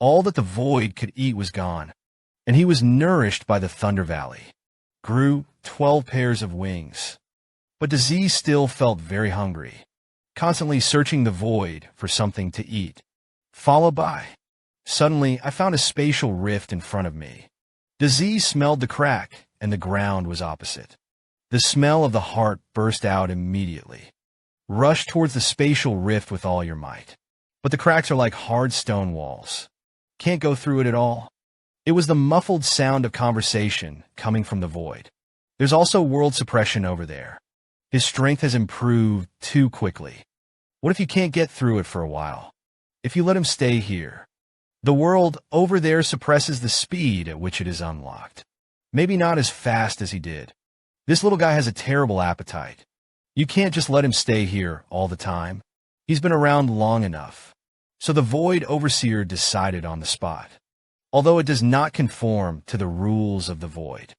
all that the void could eat was gone, and he was nourished by the Thunder Valley. Grew 12 pairs of wings. But Disease still felt very hungry, constantly searching the void for something to eat. Followed by, suddenly I found a spatial rift in front of me. Disease smelled the crack, and the ground was opposite. The smell of the heart burst out immediately. Rush towards the spatial rift with all your might. But the cracks are like hard stone walls. Can't go through it at all. It was the muffled sound of conversation coming from the void. There's also world suppression over there. His strength has improved too quickly. What if you can't get through it for a while? If you let him stay here, the world over there suppresses the speed at which it is unlocked. Maybe not as fast as he did. This little guy has a terrible appetite. You can't just let him stay here all the time. He's been around long enough. So the Void Overseer decided on the spot, although it does not conform to the rules of the Void.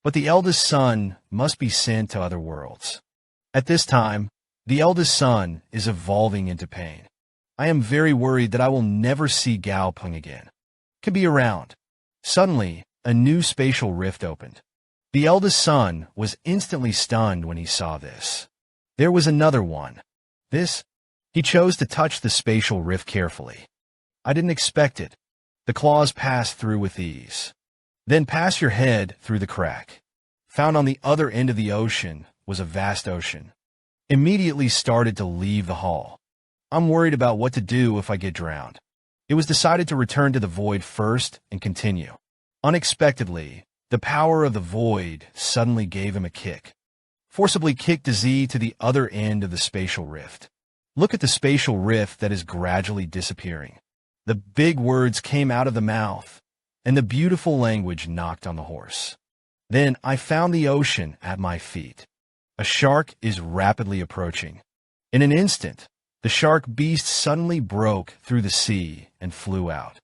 But the eldest son must be sent to other worlds. At this time, the eldest son is evolving into pain. I am very worried that I will never see Gao Peng again. Could be around. Suddenly, a new spatial rift opened. The eldest son was instantly stunned when he saw this. There was another one. He chose to touch the spatial rift carefully. I didn't expect it. The claws passed through with ease. Then pass your head through the crack. Found on the other end of the ocean was a vast ocean. Immediately started to leave the hall. I'm worried about what to do if I get drowned. It was decided to return to the void first and continue. Unexpectedly, the power of the void suddenly gave him a kick. Forcibly kicked Z to the other end of the spatial rift. Look at the spatial rift that is gradually disappearing. The big words came out of the mouth, and the beautiful language knocked on the horse. Then I found the ocean at my feet. A shark is rapidly approaching. In an instant, the shark beast suddenly broke through the sea and flew out.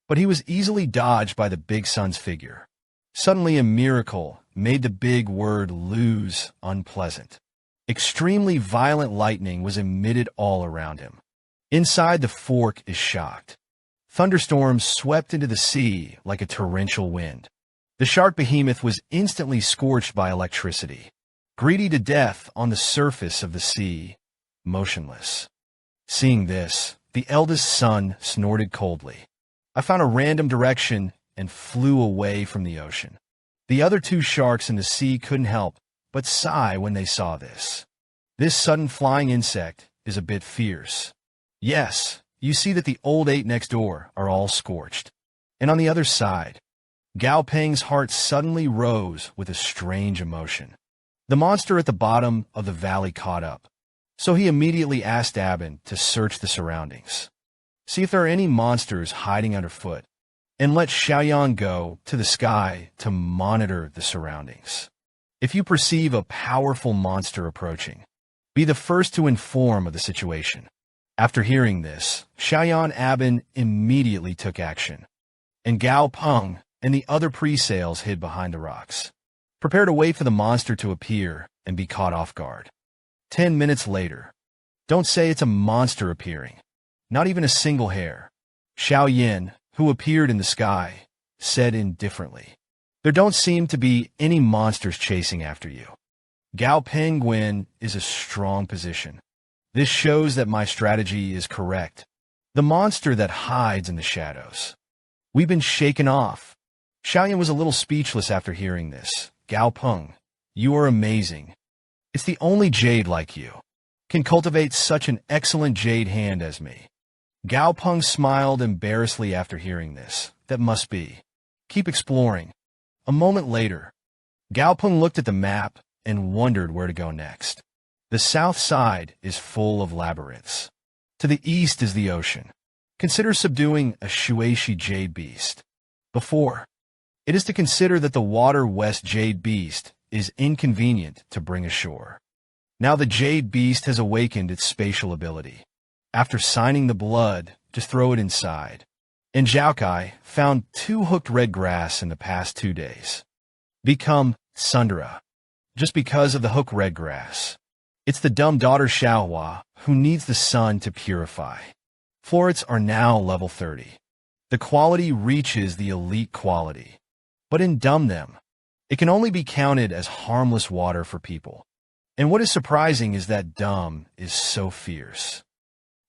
But he was easily dodged by the big sun's figure. Suddenly a miracle made the big word lose unpleasant. Extremely violent lightning was emitted all around him. Inside the fork is shocked. Thunderstorms swept into the sea like a torrential wind. The shark behemoth was instantly scorched by electricity. Greedy to death on the surface of the sea, motionless. Seeing this, the eldest son snorted coldly. I found a random direction and flew away from the ocean. The other two sharks in the sea couldn't help but sigh when they saw this. This sudden flying insect is a bit fierce. Yes, you see that the old eight next door are all scorched. And on the other side, Gao Peng's heart suddenly rose with a strange emotion. The monster at the bottom of the valley caught up, so he immediately asked Abin to search the surroundings. See if there are any monsters hiding underfoot, and let Xiaoyan go to the sky to monitor the surroundings. If you perceive a powerful monster approaching, be the first to inform of the situation. After hearing this, Xiaoyan Abin immediately took action, and Gao Peng and the other pre-sales hid behind the rocks. Prepare to wait for the monster to appear and be caught off guard. 10 minutes later. Don't say it's a monster appearing. Not even a single hair. Xiao Yin, who appeared in the sky, said indifferently, "There don't seem to be any monsters chasing after you." Gao Peng is a strong position. This shows that my strategy is correct. The monster that hides in the shadows. We've been shaken off. Xiaoyan was a little speechless after hearing this. Gao Peng, you are amazing. It's the only jade like you can cultivate such an excellent jade hand as me. Gao Peng smiled embarrassedly after hearing this. That must be. Keep exploring. A moment later, Gao Peng looked at the map and wondered where to go next. The south side is full of labyrinths. To the east is the ocean. Consider subduing a Shueshi jade beast. Before, it is to consider that the water west jade beast is inconvenient to bring ashore. Now the jade beast has awakened its spatial ability. After signing the blood, just throw it inside. And Zhaokai found 2 hooked red grass in the past 2 days. Become Sundara. Just because of the hooked red grass. It's the dumb daughter Xiaohua who needs the sun to purify. Florets are now level 30. The quality reaches the elite quality. But in dumb them, it can only be counted as harmless water for people. And what is surprising is that dumb is so fierce.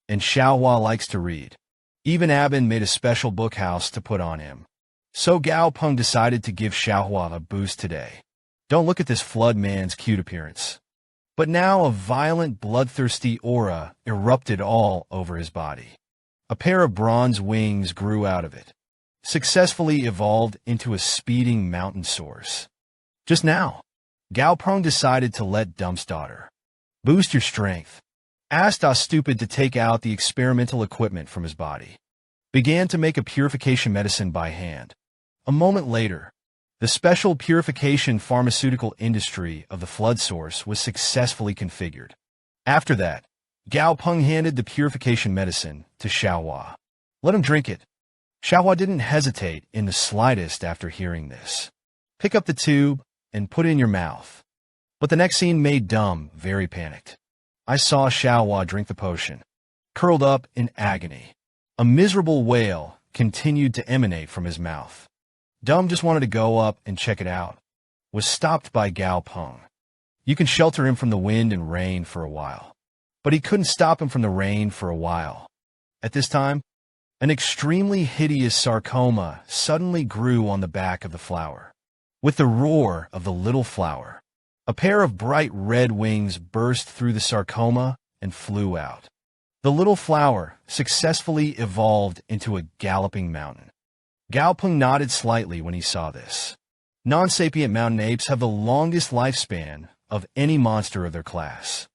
And Xiaohua likes to read. Even Abin made a special book house to put on him. So Gao Peng decided to give Xiaohua a boost today. Don't look at this flood man's cute appearance. But now a violent, bloodthirsty aura erupted all over his body. A pair of bronze wings grew out of it, successfully evolved into a speeding mountain source. Just now, Gao Peng decided to let Dump's daughter boost your strength. Asked Stupid to take out the experimental equipment from his body. Began to make a purification medicine by hand. A moment later, the special purification pharmaceutical industry of the flood source was successfully configured. After that, Gao Peng handed the purification medicine to Xiaohua. Let him drink it. Xiaohua didn't hesitate in the slightest after hearing this. Pick up the tube and put it in your mouth. But the next scene made Dumb very panicked. I saw Xiaohua drink the potion, curled up in agony. A miserable wail continued to emanate from his mouth. Dumb just wanted to go up and check it out. Was stopped by Gao Peng. You can shelter him from the wind and rain for a while. But he couldn't stop him from the rain for a while. At this time, an extremely hideous sarcoma suddenly grew on the back of the flower. With the roar of the little flower, a pair of bright red wings burst through the sarcoma and flew out. The little flower successfully evolved into a galloping mountain. Gao Peng nodded slightly when he saw this. Non-sapient mountain apes have the longest lifespan of any monster of their class.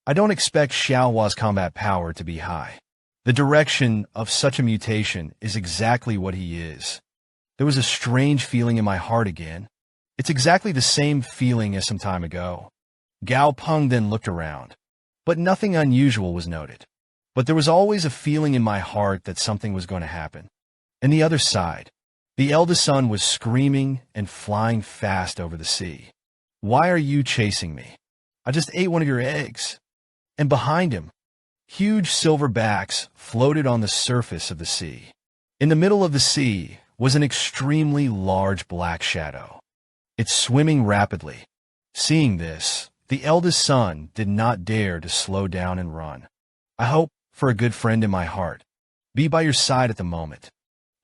I don't expect Xiaohua's combat power to be high. The direction of such a mutation is exactly what he is. There was a strange feeling in my heart again. It's exactly the same feeling as some time ago. Gao Peng then looked around, but nothing unusual was noted. But there was always a feeling in my heart that something was going to happen. And the other side, the eldest son was screaming and flying fast over the sea. Why are you chasing me? I just ate one of your eggs. And behind him, huge silver backs floated on the surface of the sea. In the middle of the sea was an extremely large black shadow. It's swimming rapidly. Seeing this, the eldest son did not dare to slow down and run. I hope for a good friend in my heart. Be by your side at the moment.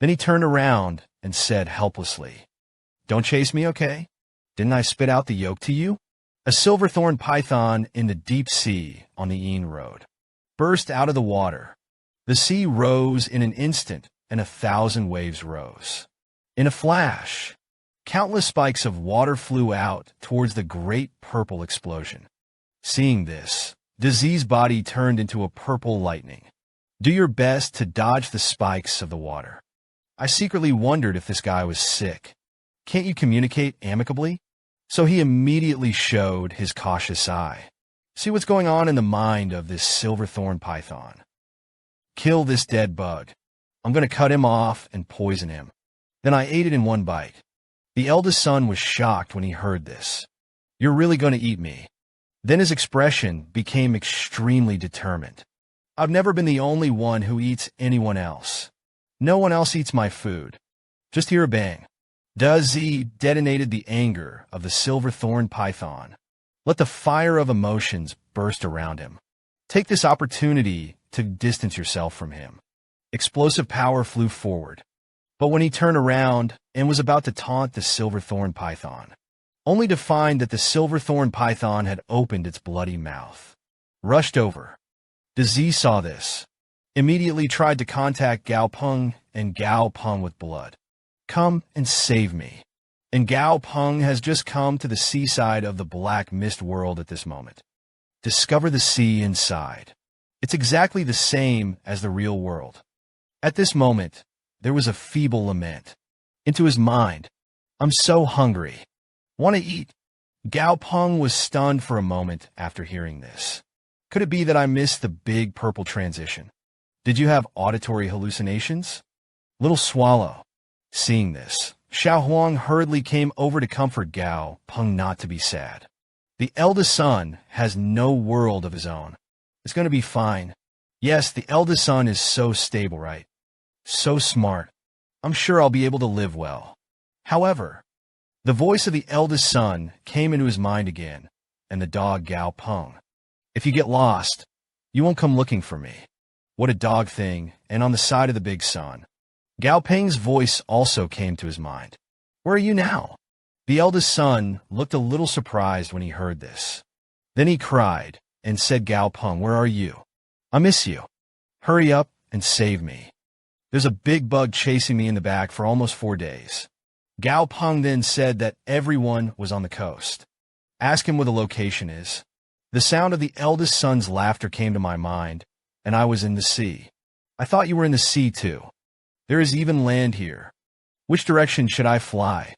Then he turned around and said helplessly, "Don't chase me, okay? Didn't I spit out the yolk to you?" A silverthorn python in the deep sea on the enro burst out of the water. The sea rose in an instant, and 1,000 waves rose. In a flash, countless spikes of water flew out towards the great purple explosion. Seeing this, Disease Body turned into a purple lightning. Do your best to dodge the spikes of the water. I secretly wondered if this guy was sick. Can't you communicate amicably? So he immediately showed his cautious eye. See what's going on in the mind of this silverthorn python. Kill this dead bug. I'm going to cut him off and poison him. Then I ate it in one bite. The eldest son was shocked when he heard this. You're really going to eat me? Then his expression became extremely determined. I've never been the only one who eats anyone else. No one else eats my food. Just hear a bang. Duzzy detonated the anger of the silver-thorned python. Let the fire of emotions burst around him. Take this opportunity to distance yourself from him. Explosive power flew forward. But when he turned around and was about to taunt the silver-thorned python, only to find that the silver-thorned python had opened its bloody mouth. Rushed over. Duzzy saw this. Immediately tried to contact Gao Peng, and Gao Peng with blood. Come and save me. And Gao Peng has just come to the seaside of the black mist world at this moment. Discover the sea inside. It's exactly the same as the real world. At this moment, there was a feeble lament. Into his mind, I'm so hungry. Want to eat? Gao Peng was stunned for a moment after hearing this. Could it be that I missed the big purple transition? Did you have auditory hallucinations? Little swallow. Seeing this, Xiao Huang hurriedly came over to comfort Gao Peng not to be sad. The eldest son has no world of his own. It's going to be fine. Yes, the eldest son is so stable, right? So smart. I'm sure I'll be able to live well. However, the voice of the eldest son came into his mind again, and the dog Gao Peng. If you get lost, you won't come looking for me. What a dog thing, and on the side of the big son. Gao Peng's voice also came to his mind. Where are you now? The eldest son looked a little surprised when he heard this. Then he cried and said, Gao Peng, where are you? I miss you. Hurry up and save me. There's a big bug chasing me in the back for almost 4 days. Gao Peng then said that everyone was on the coast. Ask him where the location is. The sound of the eldest son's laughter came to my mind, and I was in the sea. I thought you were in the sea too. There is even land here. Which direction should I fly?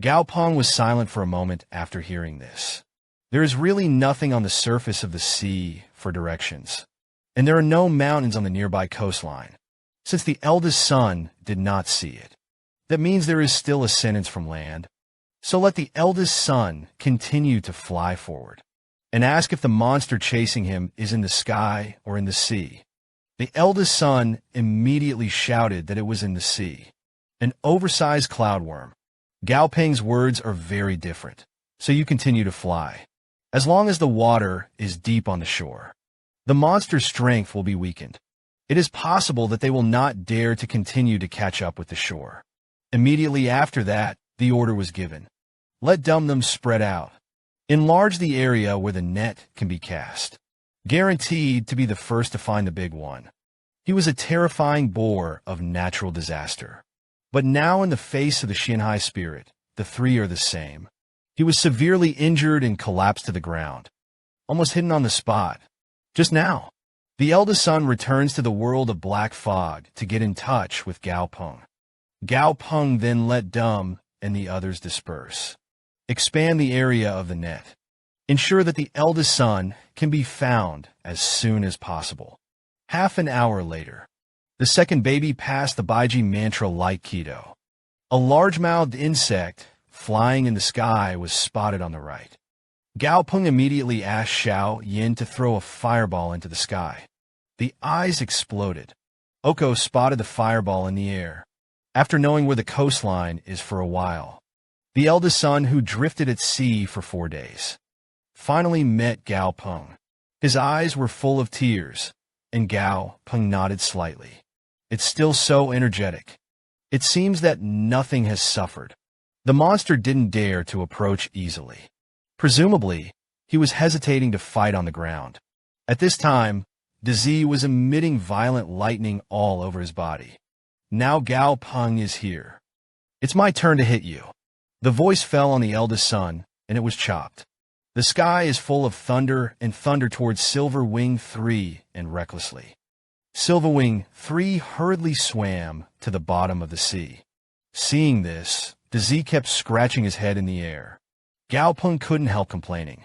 Gao Peng was silent for a moment after hearing this. There is really nothing on the surface of the sea for directions, and there are no mountains on the nearby coastline, since the eldest son did not see it. That means there is still a sentence from land. So let the eldest son continue to fly forward, and ask if the monster chasing him is in the sky or in the sea. The eldest son immediately shouted that it was in the sea. An oversized cloudworm. Gao Peng's words are very different, so you continue to fly. As long as the water is deep on the shore, the monster's strength will be weakened. It is possible that they will not dare to continue to catch up with the shore. Immediately after that, the order was given. Let Dum-Dum spread out. Enlarge the area where the net can be cast. Guaranteed to be the first to find the big one. He was a terrifying boar of natural disaster. But now in the face of the Xinhai spirit, the three are the same. He was severely injured and collapsed to the ground, almost hidden on the spot. Just now, the eldest son returns to the world of black fog to get in touch with Gao Peng. Gao Peng then let Dum and the others disperse. Expand the area of the net. Ensure that the eldest son can be found as soon as possible. Half an hour later, the second baby passed the Baiji mantra like keto. A large-mouthed insect flying in the sky was spotted on the right. Gao Peng immediately asked Xiao Yin to throw a fireball into the sky. The eyes exploded. Oko spotted the fireball in the air, after knowing where the coastline is for a while. The eldest son, who drifted at sea for 4 days, finally met Gao Peng. His eyes were full of tears, and Gao Peng nodded slightly. It's still so energetic. It seems that nothing has suffered. The monster didn't dare to approach easily. Presumably, he was hesitating to fight on the ground. At this time, Dizzy was emitting violent lightning all over his body. Now Gao Peng is here. It's my turn to hit you. The voice fell on the eldest son, and it was chopped. The sky is full of thunder, and thunder towards Silver Wing 3 and recklessly. Silver Wing 3 hurriedly swam to the bottom of the sea. Seeing this, Dizzy kept scratching his head in the air. Gao Peng couldn't help complaining.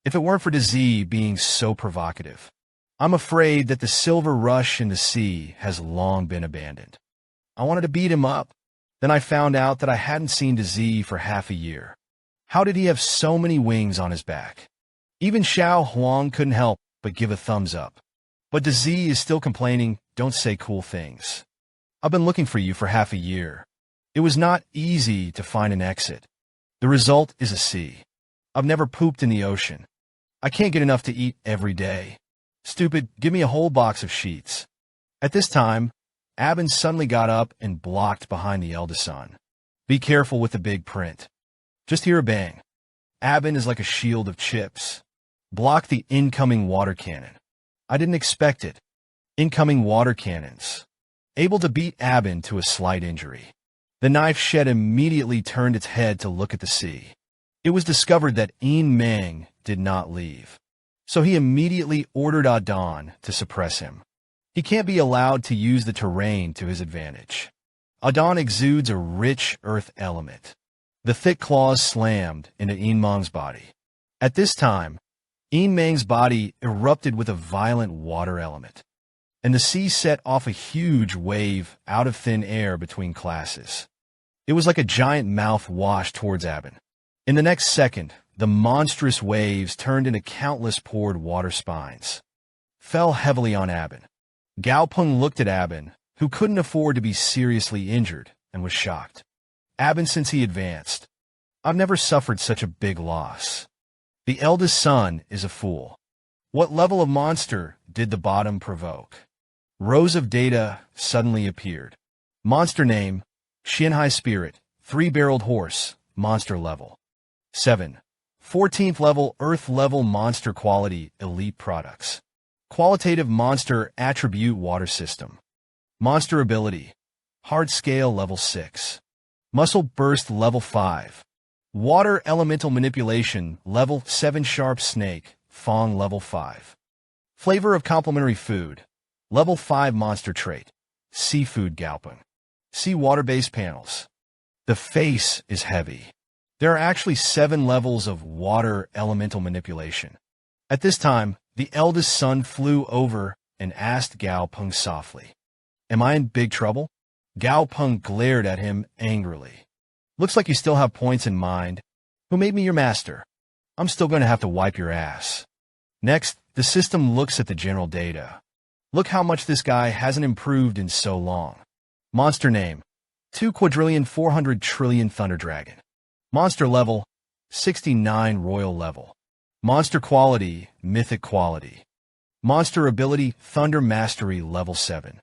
If it weren't for Dizzy being so provocative, I'm afraid that the silver rush in the sea has long been abandoned. I wanted to beat him up. Then I found out that I hadn't seen Dizzy for half a year. How did he have so many wings on his back? Even Xiao Huang couldn't help but give a thumbs up. But the Z is still complaining, "Don't say cool things. I've been looking for you for half a year. It was not easy to find an exit. The result is a C. I've never pooped in the ocean. I can't get enough to eat every day. Stupid, give me a whole box of sheets." At this time, Abin suddenly got up and blocked behind the eldest son. "Be careful with the big print." Just hear a bang. Abin is like a shield of chips. Block the incoming water cannon. I didn't expect it. Incoming water cannons. Able to beat Abin to a slight injury. The knife shed immediately turned its head to look at the sea. It was discovered that Meng did not leave. So he immediately ordered Adon to suppress him. He can't be allowed to use the terrain to his advantage. Adon exudes a rich earth element. The thick claws slammed into Meng's body. At this time, Meng's body erupted with a violent water element, and the sea set off a huge wave out of thin air between classes. It was like a giant mouthwash towards Abin. In the next second, the monstrous waves turned into countless poured water spines. Fell heavily on Abin. Gao Peng looked at Abin, who couldn't afford to be seriously injured, and was shocked. Abin, since he advanced, "I've never suffered such a big loss. The eldest son is a fool. What level of monster did the bottom provoke?" Rows of data suddenly appeared. Monster name, Shinhai Spirit, 3-barreled horse, monster level 7. 14th level, earth level monster quality, elite products. Qualitative monster attribute water system. Monster ability, hard scale level 6. Muscle burst level 5. Water elemental manipulation level 7, sharp snake, Fong level 5. Flavor of complementary food, level 5 monster trait, seafood Gao Peng. See water-based panels. The face is heavy. There are actually 7 levels of water elemental manipulation. At this time, the eldest son flew over and asked Gao Peng softly, "Am I in big trouble?" Gao Peng glared at him angrily. "Looks like you still have points in mind. Who made me your master? I'm still going to have to wipe your ass." Next, the system looks at the general data. Look how much this guy hasn't improved in so long. Monster name, 2,400,000,000,000,000 Thunder Dragon. Monster level, 69 Royal level. Monster quality, Mythic quality. Monster ability, Thunder Mastery level 7.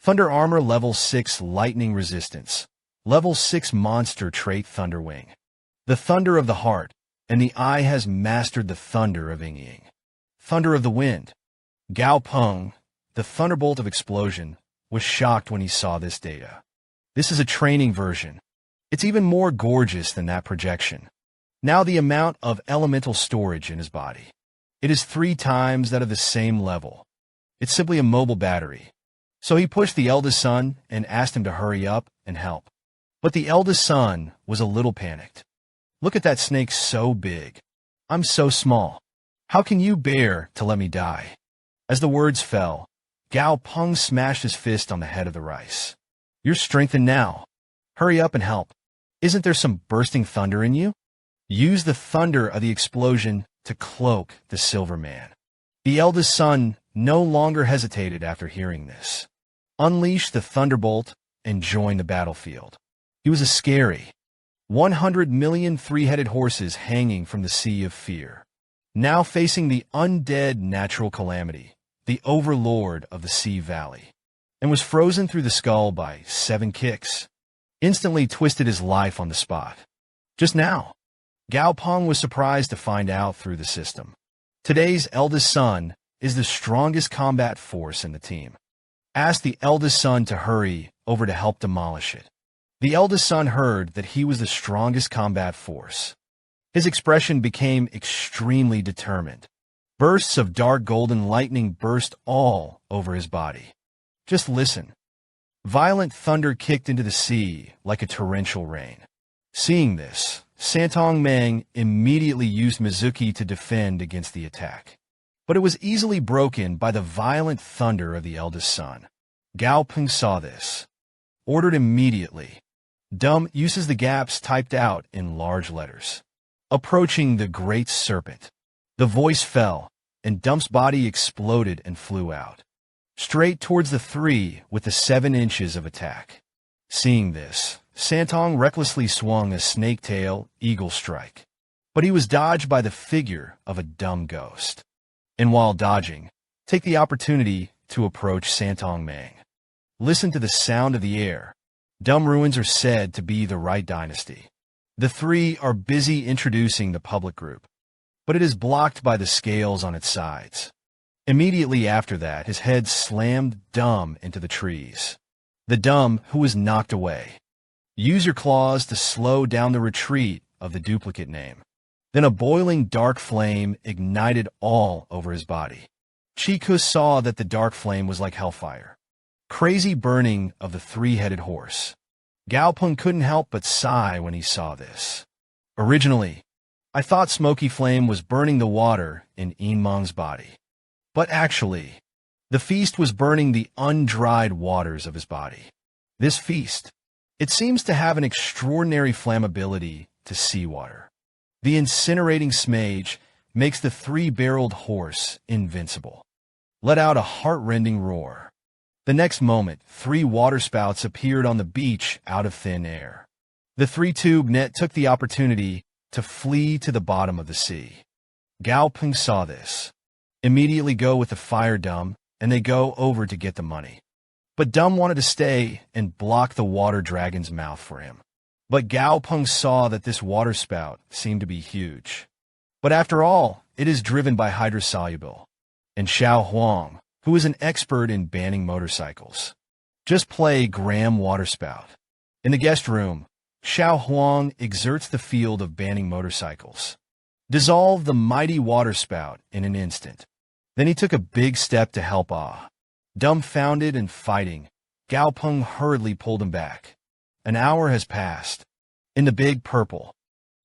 Thunder Armor level 6, Lightning Resistance. Level 6 Monster trait, Thunder Wing. The Thunder of the Heart, and the Eye has mastered the Thunder of Ying. Thunder of the Wind. Gao Peng, the Thunderbolt of Explosion, was shocked when he saw this data. This is a training version. It's even more gorgeous than that projection. Now the amount of elemental storage in his body. It is 3 times that of the same level. It's simply a mobile battery. So he pushed the eldest son and asked him to hurry up and help. But the eldest son was a little panicked. "Look at that snake, so big. I'm so small. How can you bear to let me die?" As the words fell, Gao Peng smashed his fist on the head of the rice. "You're strengthened now. Hurry up and help. Isn't there some bursting thunder in you? Use the thunder of the explosion to cloak the Silver Man." The eldest son no longer hesitated after hearing this. Unleash the thunderbolt and join the battlefield. He was a scary 100 million 3-headed horses hanging from the sea of fear, now facing the undead natural calamity, the overlord of the Sea Valley, and was frozen through the skull by 7 kicks. Instantly twisted his life on the spot. Just now, Gao Peng was surprised to find out through the system. Today's eldest son is the strongest combat force in the team. Ask the eldest son to hurry over to help demolish it. The eldest son heard that he was the strongest combat force. His expression became extremely determined. Bursts of dark golden lightning burst all over his body. Just listen. Violent thunder kicked into the sea like a torrential rain. Seeing this, Santong Meng immediately used Mizuki to defend against the attack. But it was easily broken by the violent thunder of the eldest son. Gao Peng saw this. Ordered immediately. Dumb uses the gaps typed out in large letters. Approaching the great serpent. The voice fell, and Dump's body exploded and flew out. straight towards the three with the 7 inches of attack. Seeing this, Santong recklessly swung a snake-tail eagle strike. But he was dodged by the figure of a dumb ghost. And while dodging, take the opportunity to approach Santong Mang. Listen to the sound of the air. Dumb ruins are said to be the right dynasty. The three are busy introducing the public group, but it is blocked by the scales on its sides. Immediately after that, his head slammed Dumb into the trees. The Dumb, who was knocked away. Use your claws to slow down the retreat of the duplicate name. Then a boiling dark flame ignited all over his body. Chikus saw that the dark flame was like hellfire. Crazy burning of the 3-headed horse. Gao Peng couldn't help but sigh when he saw this. Originally, I thought Smoky Flame was burning the water in Inmang's body. But actually, the feast was burning the undried waters of his body. This feast, it seems to have an extraordinary flammability to seawater. The incinerating smage makes the 3-barreled horse invincible. Let out a heart-rending roar. The next moment, 3 waterspouts appeared on the beach out of thin air. The 3-tube net took the opportunity to flee to the bottom of the sea. Gao Peng saw this. Immediately go with the fire Dumb, and they go over to get the money. But Dumb wanted to stay and block the water dragon's mouth for him. But Gao Peng saw that this waterspout seemed to be huge. But after all, it is driven by hydrosoluble. And Xiao Huang, who is an expert in banning motorcycles. Just play Graham Waterspout. In the guest room, Xiao Huang exerts the field of banning motorcycles. Dissolve the mighty waterspout in an instant. Then he took a big step to help Ah. Dumbfounded and fighting, Gao Peng hurriedly pulled him back. An hour has passed. In the big purple,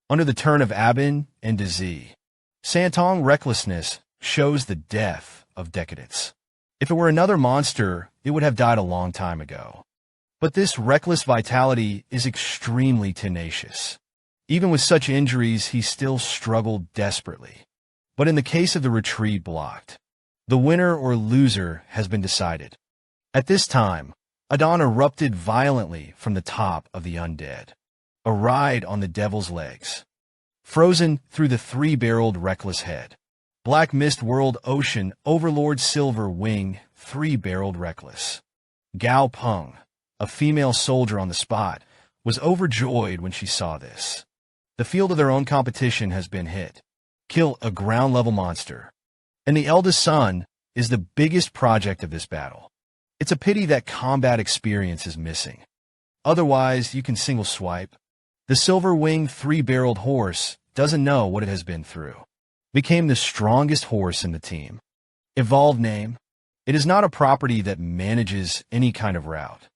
under the turn of Abin and Dzi, Santong recklessness shows the death of decadence. If it were another monster, it would have died a long time ago. But this reckless vitality is extremely tenacious. Even with such injuries, he still struggled desperately. But in the case of the retreat blocked, the winner or loser has been decided. At this time, Adon erupted violently from the top of the undead, a ride on the devil's legs, frozen through the 3-barreled reckless head. Black Mist World Ocean Overlord Silver Wing 3-barreled reckless. Gao Peng, a female soldier on the spot, was overjoyed when she saw this. The field of their own competition has been hit. Kill a ground-level monster. And the eldest son is the biggest project of this battle. It's a pity that combat experience is missing. Otherwise, you can single swipe. The silver-winged 3-barreled horse doesn't know what it has been through. Became the strongest horse in the team. Evolved name. It is not a property that manages any kind of route.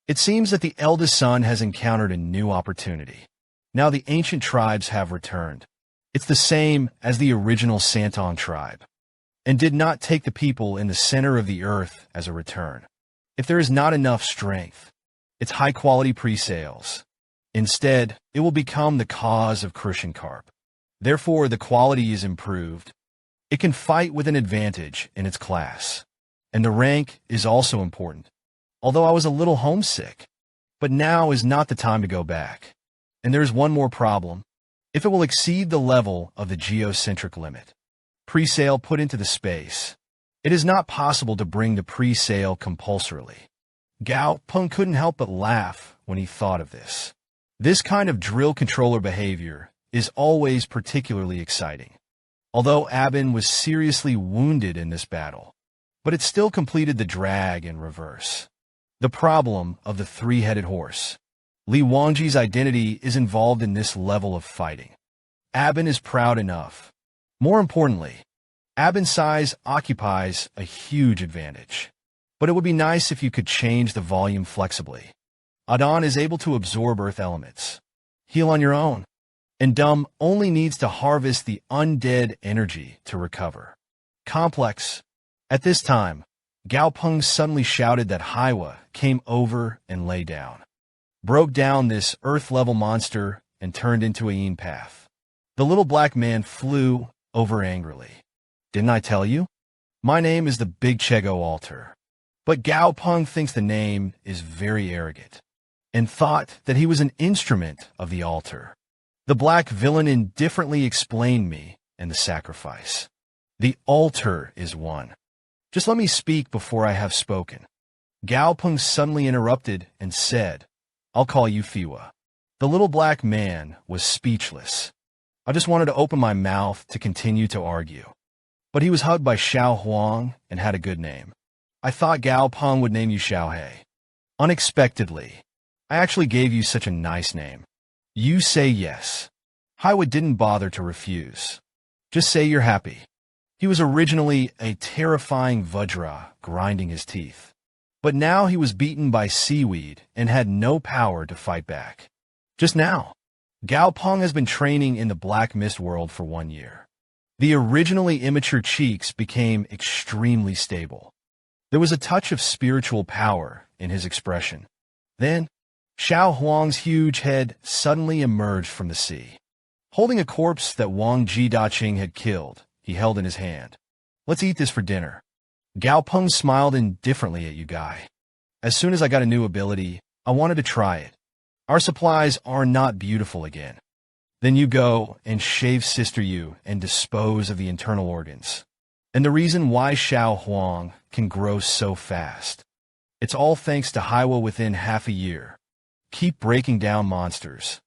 It seems that the eldest son has encountered a new opportunity. Now the ancient tribes have returned. It's the same as the original Santong tribe, and did not take the people in the center of the earth as a return. If there is not enough strength, it's high-quality pre-sales. Instead, it will become the cause of Christian carp. Therefore, the quality is improved. It can fight with an advantage in its class. And the rank is also important. Although I was a little homesick. But now is not the time to go back. And there's one more problem. If it will exceed the level of the geocentric limit, pre-sale put into the space, it is not possible to bring the pre-sale compulsorily. Gao Peng couldn't help but laugh when he thought of this. This kind of drill controller behavior is always particularly exciting. Although Abin was seriously wounded in this battle, but it still completed the drag in reverse. The problem of the 3-headed horse. Li Wangji's identity is involved in this level of fighting. Abin is proud enough. More importantly, Abin's size occupies a huge advantage. But it would be nice if you could change the volume flexibly. Adon is able to absorb earth elements. Heal on your own. And Dumb only needs to harvest the undead energy to recover. Complex. At this time, Gao Peng suddenly shouted that Haiwa came over and lay down. Broke down this earth-level monster and turned into a yin path. The little black man flew over angrily. Didn't I tell you? My name is the Big Chego Altar. But Gao Peng thinks the name is very arrogant, and thought that he was an instrument of the altar. The black villain indifferently explained me and the sacrifice. The altar is one. Just let me speak before I have spoken. Gao Peng suddenly interrupted and said, I'll call you Fiwa. The little black man was speechless. I just wanted to open my mouth to continue to argue. But he was hugged by Xiao Huang and had a good name. I thought Gao Peng would name you Xiao He. Unexpectedly, I actually gave you such a nice name. You say yes. Haiwa didn't bother to refuse. Just say you're happy. He was originally a terrifying Vajra grinding his teeth. But now he was beaten by seaweed and had no power to fight back. Just now, Gao Peng has been training in the Black Mist world for 1 year. The originally immature cheeks became extremely stable. There was a touch of spiritual power in his expression. Then, Xiao Huang's huge head suddenly emerged from the sea. Holding a corpse that Wang Jidaqing had killed, he held in his hand. Let's eat this for dinner. Gao Peng smiled indifferently at you, Guy. As soon as I got a new ability, I wanted to try it. Our supplies are not beautiful again. Then you go and shave Sister Yu and dispose of the internal organs. And the reason why Xiao Huang can grow so fast. It's all thanks to Haiwa within half a year. Keep breaking down monsters.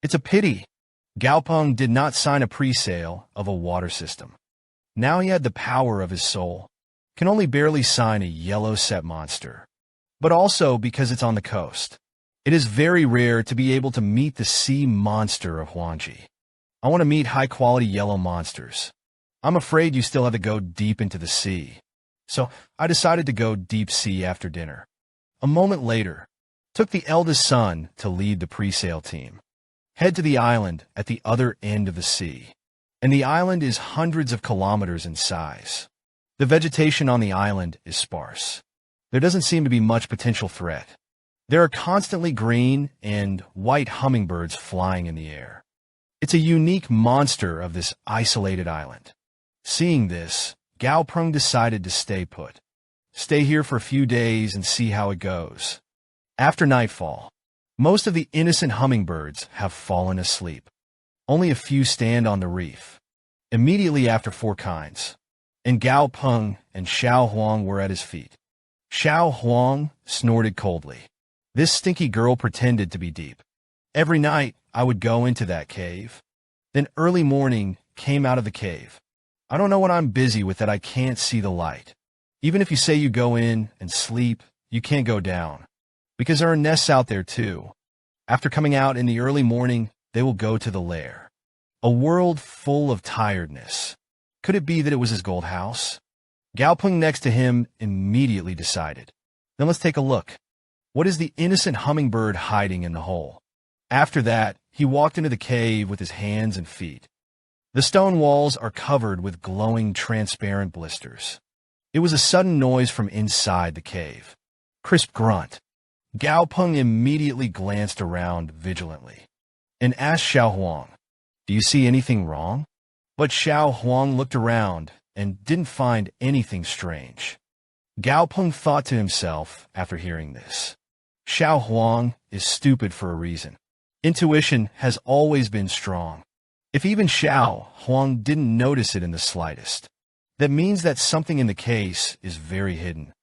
It's a pity Gao Peng did not sign a pre-sale of a water system. Now he had the power of his soul. Can only barely sign a yellow set monster. But also because it's on the coast. It is very rare to be able to meet the sea monster of Huangji. I want to meet high-quality yellow monsters. I'm afraid you still have to go deep into the sea. So I decided to go deep sea after dinner. A moment later, took the eldest son to lead the pre-sale team. Head to the island at the other end of the sea. And the island is hundreds of kilometers in size. The vegetation on the island is sparse. There doesn't seem to be much potential threat. There are constantly green and white hummingbirds flying in the air. It's a unique monster of this isolated island. Seeing this, Gao Peng decided to stay put. Stay here for a few days and see how it goes. After nightfall, most of the innocent hummingbirds have fallen asleep. Only a few stand on the reef. Immediately after 4 kinds, and Gao Peng and Xiao Huang were at his feet. Xiao Huang snorted coldly. This stinky girl pretended to be deep. Every night, I would go into that cave. Then early morning, came out of the cave. I don't know what I'm busy with that I can't see the light. Even if you say you go in and sleep, you can't go down. Because there are nests out there too. After coming out in the early morning, they will go to the lair. A world full of tiredness. Could it be that it was his gold house? Gao Peng next to him immediately decided. Then let's take a look. What is the innocent hummingbird hiding in the hole? After that, he walked into the cave with his hands and feet. The stone walls are covered with glowing, transparent blisters. It was a sudden noise from inside the cave. Crisp grunt. Gao Peng immediately glanced around vigilantly and asked Xiao Huang, "Do you see anything wrong?" But Xiao Huang looked around and didn't find anything strange. Gao Peng thought to himself after hearing this, Xiao Huang is stupid for a reason. Intuition has always been strong. If even Xiao Huang didn't notice it in the slightest, that means that something in the case is very hidden.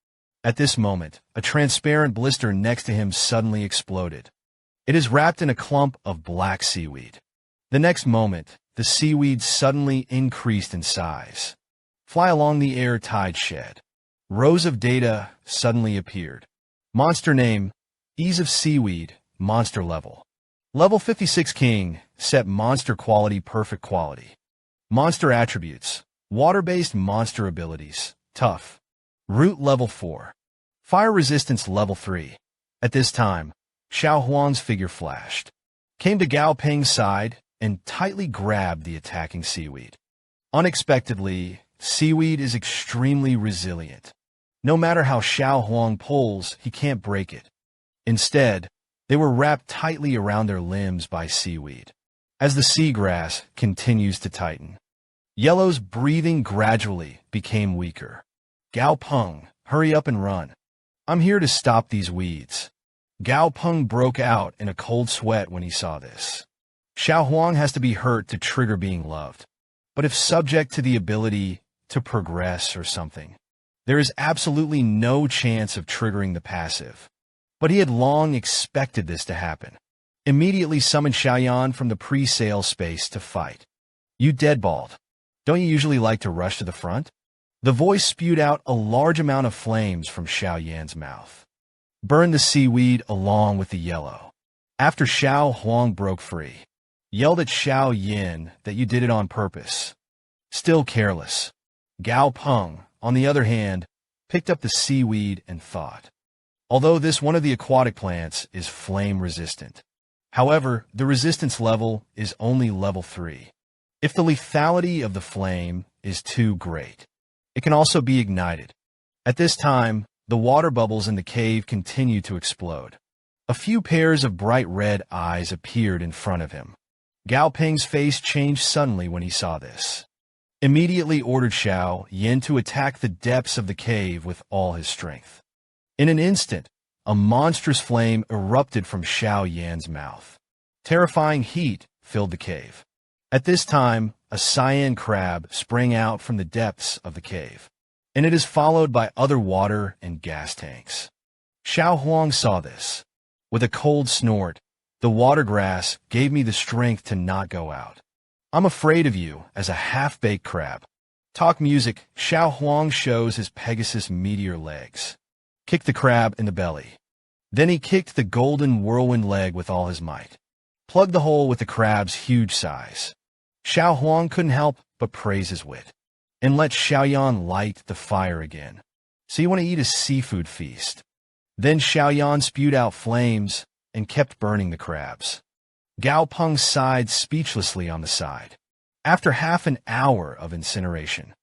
At this moment, a transparent blister next to him suddenly exploded. It is wrapped in a clump of black seaweed. The next moment, the seaweed suddenly increased in size. Fly along the air tide shed. Rows of data suddenly appeared. Monster name, ease of seaweed, monster level. Level 56 king, set monster quality perfect quality. Monster attributes, water-based monster abilities, tough. Root level 4. Fire resistance level 3. At this time, Xiao Huang's figure flashed, came to Gao Peng's side, and tightly grabbed the attacking seaweed. Unexpectedly, seaweed is extremely resilient. No matter how Xiao Huang pulls, he can't break it. Instead, they were wrapped tightly around their limbs by seaweed. As the seagrass continues to tighten, Yellow's breathing gradually became weaker. Gao Peng, hurry up and run. I'm here to stop these weeds. Gao Peng broke out in a cold sweat when he saw this. Xiao Huang has to be hurt to trigger being loved. But if subject to the ability to progress or something, there is absolutely no chance of triggering the passive. But he had long expected this to happen. Immediately summoned Xiaoyan from the pre-sale space to fight. You deadballed. Don't you usually like to rush to the front? The voice spewed out a large amount of flames from Xiaoyan's mouth. Burn the seaweed along with the yellow. After Xiao Huang broke free, yelled at Xiao Yin that you did it on purpose. Still careless. Gao Peng, on the other hand, picked up the seaweed and thought. Although this one of the aquatic plants is flame resistant. However, the resistance level is only level 3. If the lethality of the flame is too great, it can also be ignited. At this time, the water bubbles in the cave continued to explode. A few pairs of bright red eyes appeared in front of him. Gao Peng's face changed suddenly when he saw this. Immediately ordered Xiao Yin to attack the depths of the cave with all his strength. In an instant, a monstrous flame erupted from Xiao Yan's mouth. Terrifying heat filled the cave. At this time, a cyan crab sprang out from the depths of the cave, and it is followed by other water and gas tanks. Xiao Huang saw this. With a cold snort, the water grass gave me the strength to not go out. I'm afraid of you as a half-baked crab. Talk music, Xiao Huang shows his Pegasus meteor legs. Kicked the crab in the belly. Then he kicked the golden whirlwind leg with all his might. Plugged the hole with the crab's huge size. Xiao Huang couldn't help but praise his wit, and let Xiaoyan light the fire again. So you want to eat a seafood feast. Then Xiaoyan spewed out flames and kept burning the crabs. Gao Peng sighed speechlessly on the side. After half an hour of incineration,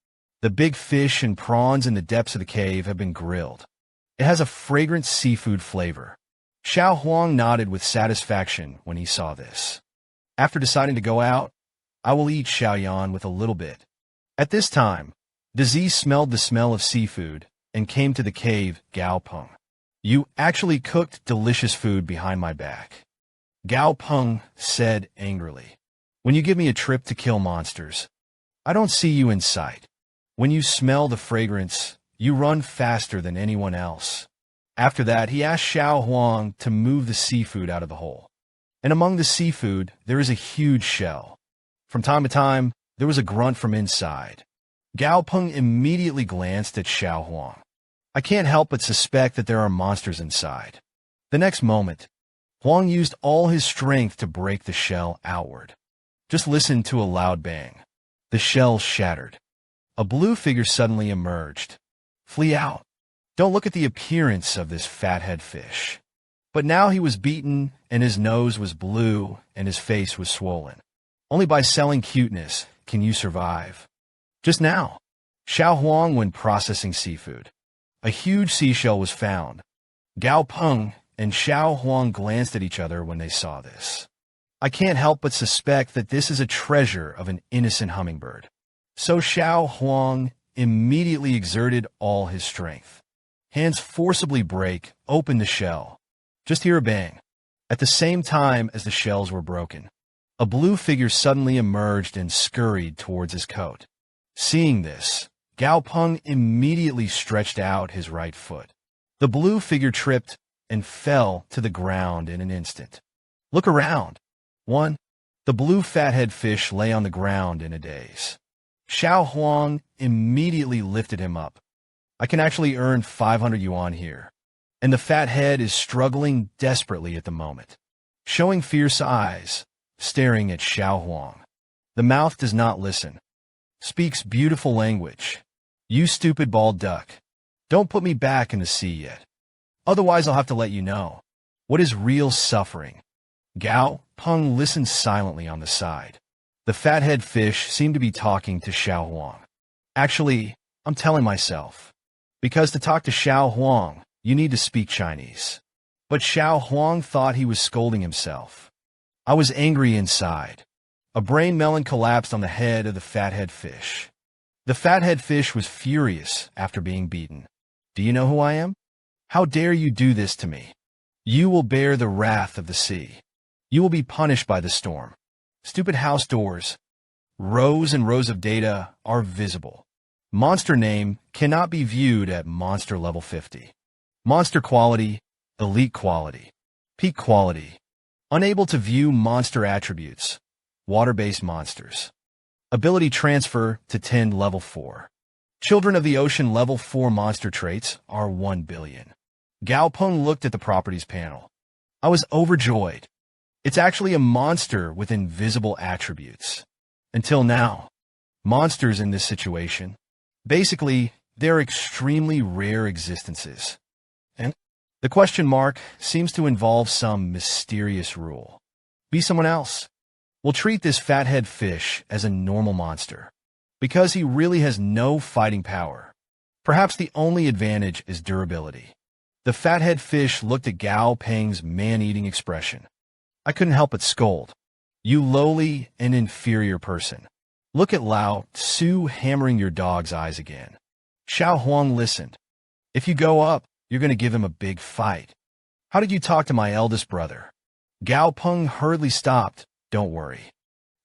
the big fish and prawns in the depths of the cave have been grilled. It has a fragrant seafood flavor. Xiao Huang nodded with satisfaction when he saw this. After deciding to go out, I will eat Xiaoyan with a little bit. At this time, Disease smelled the smell of seafood and came to the cave. Gao Peng, you actually cooked delicious food behind my back. Gao Peng said angrily. When you give me a trip to kill monsters, I don't see you in sight. When you smell the fragrance, you run faster than anyone else. After that, he asked Xiao Huang to move the seafood out of the hole. And among the seafood, there is a huge shell. From time to time, there was a grunt from inside. Gao Peng immediately glanced at Xiao Huang. I can't help but suspect that there are monsters inside. The next moment, Huang used all his strength to break the shell outward. Just listen to a loud bang. The shell shattered. A blue figure suddenly emerged. Flee out. Don't look at the appearance of this fathead fish. But now he was beaten, and his nose was blue, and his face was swollen. Only by selling cuteness can you survive. Just now, Xiao Huang when processing seafood. A huge seashell was found. Gao Peng and Xiao Huang glanced at each other when they saw this. I can't help but suspect that this is a treasure of an innocent hummingbird. So Xiao Huang immediately exerted all his strength. Hands forcibly break open the shell. Just hear a bang. At the same time as the shells were broken, a blue figure suddenly emerged and scurried towards his coat. Seeing this, Gao Peng immediately stretched out his right foot. The blue figure tripped and fell to the ground in an instant. Look around. 1. The blue fathead fish lay on the ground in a daze. Xiao Huang immediately lifted him up. I can actually earn 500 yuan here. And the fat head is struggling desperately at the moment, showing fierce eyes, staring at Xiao Huang. The mouth does not listen. Speaks beautiful language. You stupid bald duck. Don't put me back in the sea yet. Otherwise I'll have to let you know. What is real suffering? Gao Peng listened silently on the side. The fathead fish seemed to be talking to Xiao Huang. Actually, I'm telling myself. Because to talk to Xiao Huang, you need to speak Chinese. But Xiao Huang thought he was scolding himself. I was angry inside. A brain melon collapsed on the head of the fathead fish. The fathead fish was furious after being beaten. Do you know who I am? How dare you do this to me? You will bear the wrath of the sea. You will be punished by the storm. Stupid house doors. Rows and rows of data are visible. Monster name cannot be viewed at monster level 50. Monster quality, elite quality, peak quality. Unable to view monster attributes. Water-based monsters. Ability transfer to 10 level 4. Children of the Ocean level 4 monster traits are 1 billion. Gao Peng looked at the properties panel. I was overjoyed. It's actually a monster with invisible attributes. Until now, monsters in this situation, basically, they're extremely rare existences. And the question mark seems to involve some mysterious rule. Be someone else. We'll treat this fathead fish as a normal monster, because he really has no fighting power. Perhaps the only advantage is durability. The fathead fish looked at Gao Peng's man-eating expression. I couldn't help but scold. You lowly and inferior person. Look at Lao Tzu hammering your dog's eyes again. Xiao Huang listened. If you go up, you're going to give him a big fight. How did you talk to my eldest brother? Gao Peng hurriedly stopped. Don't worry.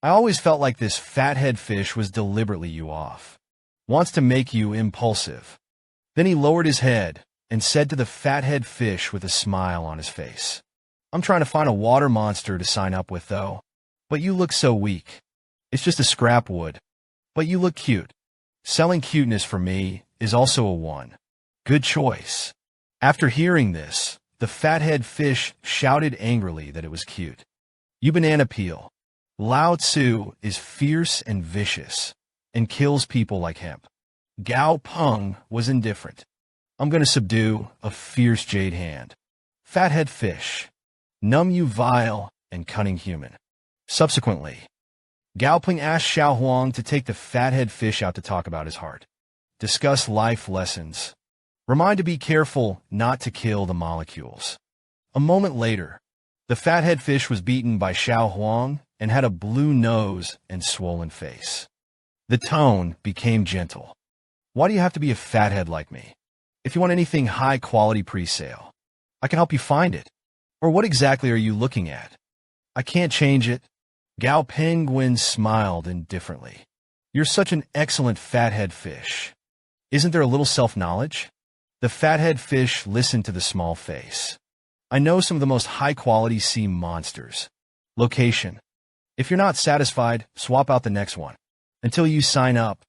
I always felt like this fathead fish was deliberately you off. Wants to make you impulsive. Then he lowered his head and said to the fathead fish with a smile on his face. I'm trying to find a water monster to sign up with, though. But you look so weak. It's just a scrap wood. But you look cute. Selling cuteness for me is also a 1. Good choice. After hearing this, the fathead fish shouted angrily that it was cute. You banana peel. Lao Tzu is fierce and vicious, and kills people like hemp. Gao Peng was indifferent. I'm going to subdue a fierce jade hand. Fathead fish. Numb you vile and cunning human. Subsequently, Gao Peng asked Xiao Huang to take the fathead fish out to talk about his heart. Discuss life lessons. Remind to be careful not to kill the molecules. A moment later, the fathead fish was beaten by Xiao Huang and had a blue nose and swollen face. The tone became gentle. Why do you have to be a fathead like me? If you want anything high-quality pre-sale, I can help you find it. Or what exactly are you looking at? I can't change it. Gao Penguin smiled indifferently. You're such an excellent fathead fish. Isn't there a little self-knowledge? The fathead fish listened to the small face. I know some of the most high-quality sea monsters. Location. If you're not satisfied, swap out the next one. Until you sign up,